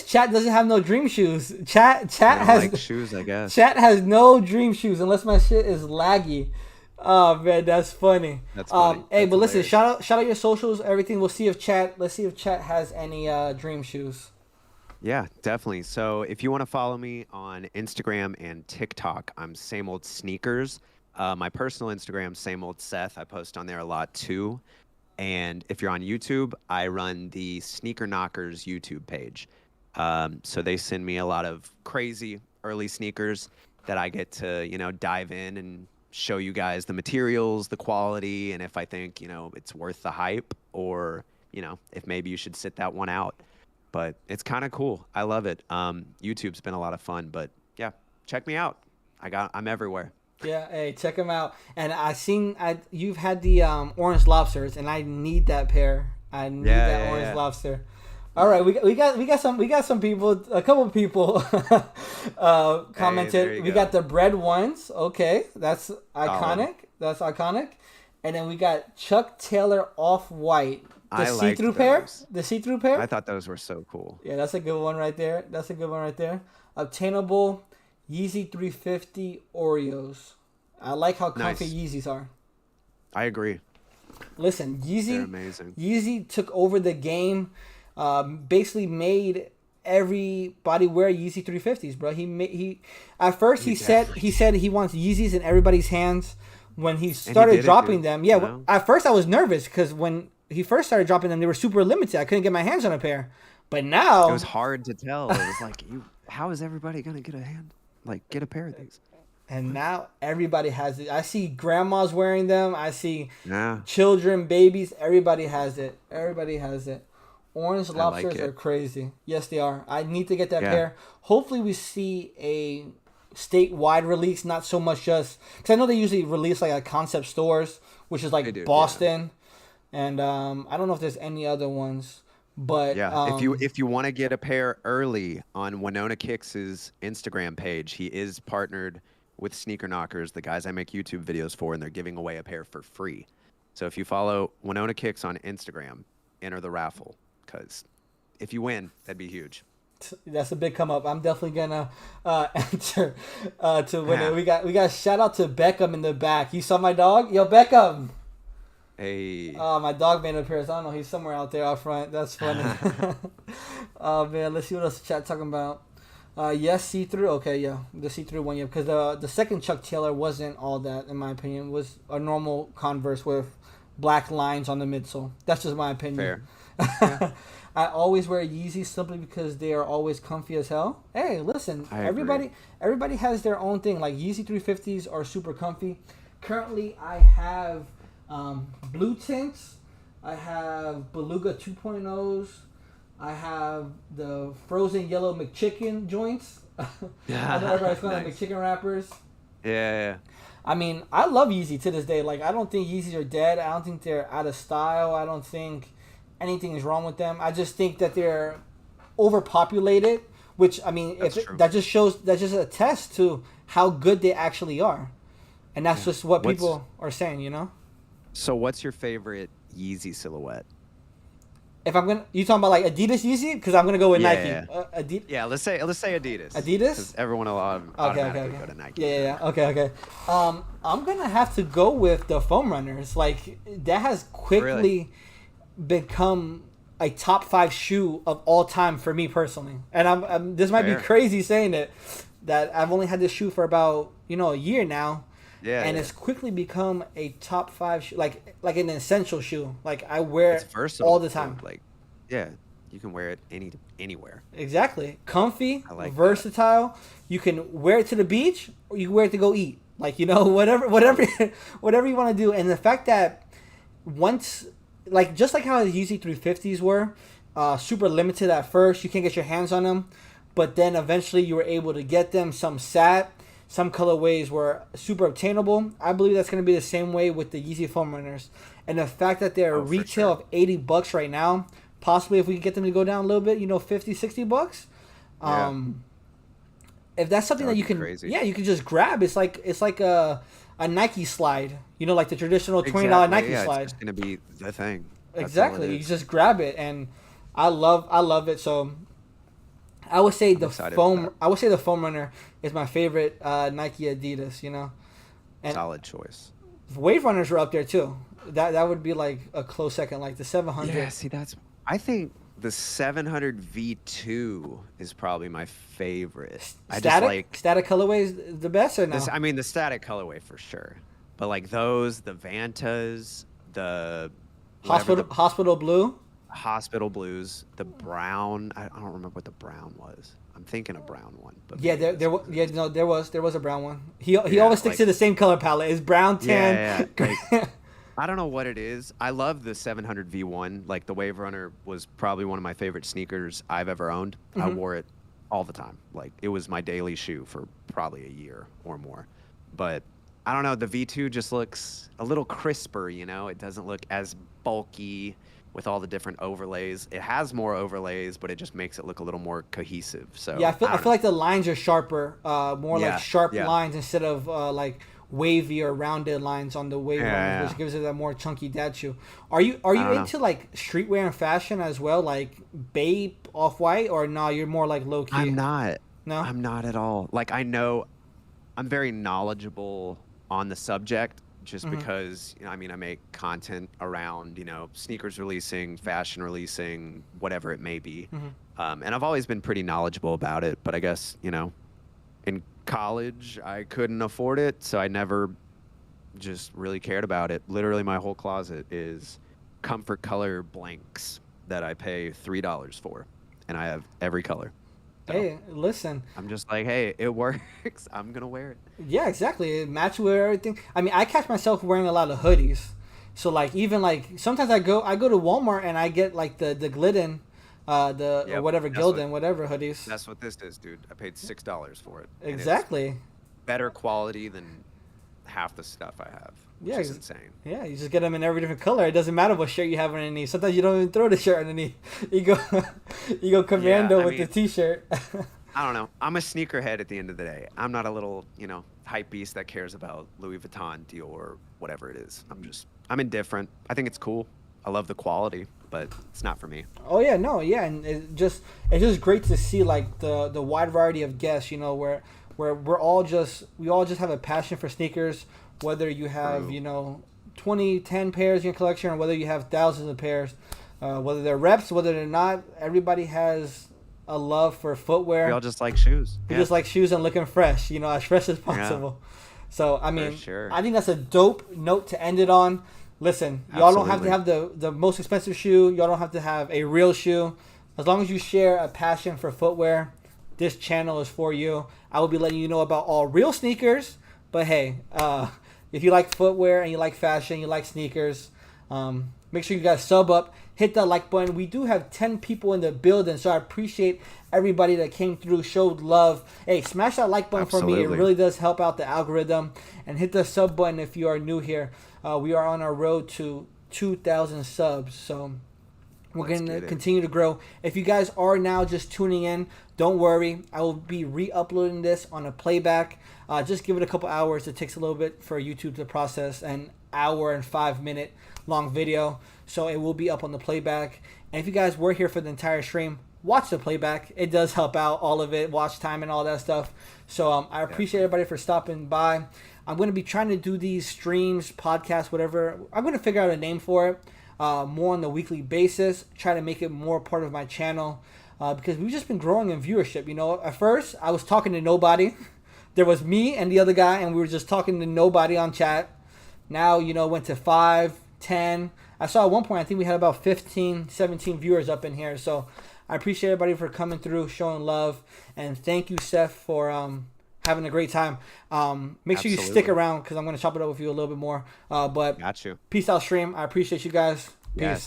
Speaker 2: Chat doesn't have no dream shoes.
Speaker 1: They don't like shoes, I guess.
Speaker 2: Chat has no dream shoes unless my shit is laggy. Oh man, that's funny.
Speaker 1: That's funny.
Speaker 2: Hey,
Speaker 1: That's
Speaker 2: but listen,
Speaker 1: hilarious.
Speaker 2: shout out your socials, everything. We'll see if Chat. Let's see if Chat has any dream shoes.
Speaker 1: Yeah, definitely. So if you want to follow me on Instagram and TikTok, I'm same old sneakers. My personal Instagram, same old Seth. I post on there a lot too. And if you're on YouTube, I run the Sneaker Knockers YouTube page. So they send me a lot of crazy early sneakers that I get to, dive in and show you guys the materials, the quality, and if I think, it's worth the hype or, if maybe you should sit that one out. But it's kind of cool. I love it. YouTube's been a lot of fun, but yeah, check me out. I'm everywhere.
Speaker 2: Yeah, hey, check them out. And you've had the orange lobsters, and I need that pair. I need
Speaker 1: Yeah,
Speaker 2: that
Speaker 1: yeah,
Speaker 2: orange
Speaker 1: yeah.
Speaker 2: lobster. All right, we got some people, a couple of people
Speaker 1: Hey, there
Speaker 2: commented.
Speaker 1: you
Speaker 2: We
Speaker 1: go.
Speaker 2: got the bread ones. Okay, that's
Speaker 1: Solid.
Speaker 2: iconic. That's iconic. And then we got Chuck Taylor Off White, the
Speaker 1: I like
Speaker 2: see-through pair.
Speaker 1: those.
Speaker 2: The see-through pair.
Speaker 1: I thought those were so cool.
Speaker 2: Yeah, that's a good one right there. That's a good one right there. Obtainable Yeezy 350 Oreos. I like how comfy
Speaker 1: Nice.
Speaker 2: Yeezys are.
Speaker 1: I agree.
Speaker 2: Listen,
Speaker 1: They're amazing.
Speaker 2: Yeezy took over the game. Basically made everybody wear Yeezy 350s, bro. He at first he said he wants Yeezys in everybody's hands. When he started
Speaker 1: did it,
Speaker 2: dropping
Speaker 1: dude,
Speaker 2: them, yeah.
Speaker 1: you know?
Speaker 2: At first I was nervous because when he first started dropping them, they were super limited. I couldn't get my hands on a pair. But
Speaker 1: It
Speaker 2: now,
Speaker 1: was hard to tell. It was like, how is everybody gonna get a pair of these?
Speaker 2: and now everybody has it. I see grandmas wearing them. I see
Speaker 1: Yeah,
Speaker 2: children, babies. Everybody has it. Everybody has it. Orange
Speaker 1: I like
Speaker 2: lobsters
Speaker 1: it.
Speaker 2: are crazy. Yes, they are. I need to get that
Speaker 1: Yeah.
Speaker 2: pair. Hopefully, we see a statewide release, not so much just because I know they usually release like at concept stores, which is
Speaker 1: They
Speaker 2: like
Speaker 1: do, yeah.
Speaker 2: Boston, and I don't know if there's any other ones, but
Speaker 1: Yeah. If you want to get a pair early on Winona Kicks's Instagram page, he is partnered with Sneaker Knockers, the guys I make YouTube videos for, and they're giving away a pair for free. So if you follow Winona Kicks on Instagram, enter the raffle, because if you win, that'd be huge.
Speaker 2: that's a big come up. I'm definitely gonna enter to win
Speaker 1: Yeah.
Speaker 2: it. We got shout out to Beckham in the back. You saw my dog, yo Beckham.
Speaker 1: Hey.
Speaker 2: Oh, my dog made an appearance. I don't know. He's somewhere out there out front. That's funny. Oh man, let's see what else the chat talking about. Yes, see through. Okay, yeah, the see through one. Yeah, because the second Chuck Taylor wasn't all that, in my opinion. It was a normal Converse with black lines on the midsole. That's just my opinion.
Speaker 1: Fair. Yeah.
Speaker 2: I always wear Yeezy simply because they are always comfy as hell. Hey, listen,
Speaker 1: I
Speaker 2: everybody
Speaker 1: agree.
Speaker 2: everybody has their own thing. Like Yeezy 350s are super comfy. Currently, I have blue tints. I have Beluga 2.0s. I have the frozen yellow McChicken joints. I know everybody's calling them
Speaker 1: Nice.
Speaker 2: McChicken wrappers.
Speaker 1: Yeah.
Speaker 2: I mean, I love Yeezy to this day. Like, I don't think Yeezys are dead. I don't think they're out of style. I don't think anything is wrong with them. I just think that they're overpopulated, which, I mean,
Speaker 1: That's true.
Speaker 2: that just attests to how good they actually are. And that's just what
Speaker 1: What's
Speaker 2: people are saying, you know?
Speaker 1: so? What's your favorite Yeezy silhouette?
Speaker 2: If I'm going to, you talking about like Adidas Yeezy? Because I'm going to go with
Speaker 1: Yeah,
Speaker 2: Nike.
Speaker 1: yeah.
Speaker 2: Adidas.
Speaker 1: Yeah, let's say Adidas.
Speaker 2: Adidas?
Speaker 1: Because everyone will automatically
Speaker 2: Okay.
Speaker 1: go to Nike.
Speaker 2: Yeah. Okay. I'm gonna have to go with the foam runners. Like that has quickly
Speaker 1: Really?
Speaker 2: become a top 5 shoe of all time for me personally. And this might be
Speaker 1: Fair.
Speaker 2: crazy saying it, that I've only had this shoe for about a year now,
Speaker 1: Yeah.
Speaker 2: and
Speaker 1: Yeah.
Speaker 2: it's quickly become a top 5 shoe, like an essential shoe. Like I wear
Speaker 1: It's
Speaker 2: it
Speaker 1: versatile
Speaker 2: all the
Speaker 1: too.
Speaker 2: time.
Speaker 1: Like, yeah, you can wear it anywhere.
Speaker 2: Exactly. Comfy,
Speaker 1: I like that.
Speaker 2: versatile. You can wear it to the beach or you can wear it to go eat. Like, whatever whatever you want to do. And the fact that once, like, just like how the Yeezy 350s were, super limited at first, you can't get your hands on them. But then eventually you were able to get them. Some sat. Some colorways were super obtainable. I believe that's going to be the same way with the Yeezy foam runners. And the fact that they're
Speaker 1: Oh, for
Speaker 2: retail
Speaker 1: sure.
Speaker 2: of $80 right now, possibly if we can get them to go down a little bit, $50-$60.
Speaker 1: Yeah.
Speaker 2: If that's something
Speaker 1: That
Speaker 2: that
Speaker 1: would
Speaker 2: you
Speaker 1: be
Speaker 2: can,
Speaker 1: crazy.
Speaker 2: yeah, you can just grab. It's like a Nike slide, like the traditional $20
Speaker 1: Exactly.
Speaker 2: Nike
Speaker 1: Yeah,
Speaker 2: slide.
Speaker 1: it's just gonna be the thing. That's all it
Speaker 2: Exactly, you
Speaker 1: is.
Speaker 2: just grab it, and I love it. So I would say
Speaker 1: I'm
Speaker 2: the
Speaker 1: excited for
Speaker 2: foam.
Speaker 1: that.
Speaker 2: I would say the foam runner is my favorite Nike Adidas. And
Speaker 1: Solid choice.
Speaker 2: Wave runners are up there too. That would be like a close second, like the 700.
Speaker 1: Yeah. See, I think the 700 V2 is probably my favorite. I just like
Speaker 2: Static colorways the best or no?
Speaker 1: this. I mean, the static colorway for sure, but like those, the Vantas, the whatever,
Speaker 2: Hospital blue.
Speaker 1: hospital blues, the brown. I don't remember what the brown was. I'm thinking a brown one, but
Speaker 2: Yeah,
Speaker 1: maybe this was it.
Speaker 2: there was a brown one. He
Speaker 1: Yeah,
Speaker 2: always sticks
Speaker 1: like
Speaker 2: to the same color palette. It's brown, tan.
Speaker 1: yeah, like I don't know what it is. I love the 700 V1. Like the Wave Runner was probably one of my favorite sneakers I've ever owned. I wore it all the time. Like it was my daily shoe for probably a year or more. But I don't know, the V2 just looks a little crisper, It doesn't look as bulky with all the different overlays. It has more overlays, but it just makes it look a little more cohesive. So
Speaker 2: Yeah, I
Speaker 1: don't
Speaker 2: feel
Speaker 1: know.
Speaker 2: like the lines are sharper, more like
Speaker 1: Yeah,
Speaker 2: sharp
Speaker 1: yeah.
Speaker 2: lines instead of like wavy or rounded lines on the wave
Speaker 1: Yeah,
Speaker 2: runners,
Speaker 1: yeah.
Speaker 2: which gives it that more chunky dad shoe. Are you
Speaker 1: don't know.
Speaker 2: into like streetwear and fashion as well, like Bape, Off White, or no? You're more like low key.
Speaker 1: I'm not.
Speaker 2: No.
Speaker 1: I'm not at all. Like I know I'm very knowledgeable on the subject just because, I mean, I make content around, sneakers releasing, fashion releasing, whatever it may be. And I've always been pretty knowledgeable about it, but I guess, in college I couldn't afford it, so I never just really cared about it. Literally my whole closet is comfort color blanks that I pay $3 for, and I have every color. So
Speaker 2: Hey, listen.
Speaker 1: I'm just like, hey, it works. I'm gonna wear it.
Speaker 2: Yeah, exactly. It matches with everything. I mean, I catch myself wearing a lot of hoodies. So like even like sometimes I go to Walmart and I get like the Glidden, or
Speaker 1: Yep,
Speaker 2: whatever
Speaker 1: that's what
Speaker 2: Gildan, whatever hoodies.
Speaker 1: that's what this is, dude. I paid $6 for it. And it's
Speaker 2: Exactly.
Speaker 1: better quality than half the stuff I have, which
Speaker 2: Yeah,
Speaker 1: is insane.
Speaker 2: Yeah, you just get them in every different color. It doesn't matter what shirt you have underneath. Sometimes you don't even throw the shirt underneath. You go, you go commando
Speaker 1: I
Speaker 2: with the
Speaker 1: mean,
Speaker 2: t-shirt.
Speaker 1: I don't know. I'm a sneakerhead at the end of the day. I'm not a little, hype beast that cares about Louis Vuitton, Dior, whatever it is. I'm indifferent. I think it's cool. I love the quality, but it's not for me.
Speaker 2: Oh yeah, no, yeah, and it's just great to see like the wide variety of guests. Where we all just have a passion for sneakers. Whether you have
Speaker 1: True.
Speaker 2: 20, 10 pairs in your collection, or whether you have thousands of pairs, whether they're reps, whether they're not, everybody has a love for footwear.
Speaker 1: We all just like shoes.
Speaker 2: We just like shoes and looking fresh, as fresh as possible. Yeah. So, I mean,
Speaker 1: sure.
Speaker 2: I think that's a dope note to end it on. Listen, y'all don't have to have the most expensive shoe. Y'all don't have to have a real shoe. As long as you share a passion for footwear, this channel is for you. I will be letting you know about all real sneakers. But hey, if you like footwear and you like fashion, you like sneakers, make sure you guys sub up. Hit that like button. We do have 10 people in the building, so I appreciate everybody that came through, showed love. Hey, smash that like button for me. It really does help out the algorithm. And hit the sub button if you are new here. We are on our road to 2,000 subs, so we're going to continue to grow. If you guys are now just tuning in, don't worry. I will be re-uploading this on a playback. Just give it a couple hours. It takes a little bit for YouTube to process an hour and 5 minute long video. So it will be up on the playback. And if you guys were here for the entire stream, watch the playback. It does help out all of it, watch time and all that stuff. So I appreciate everybody for stopping by. I'm going to be trying to do these streams, podcasts, whatever. I'm going to figure out a name for it more on the weekly basis. Try to make it more part of my channel because we've just been growing in viewership. At first, I was talking to nobody. There was me and the other guy, and we were just talking to nobody on chat. Now, went to 5, 10. I saw at one point, I think we had about 15, 17 viewers up in here. So I appreciate everybody for coming through, showing love. And thank you, Seth, for having a great time. Make sure you stick around because I'm going to chop it up with you a little bit more. But
Speaker 1: got you.
Speaker 2: Peace out, stream. I appreciate you guys. Peace. Yes.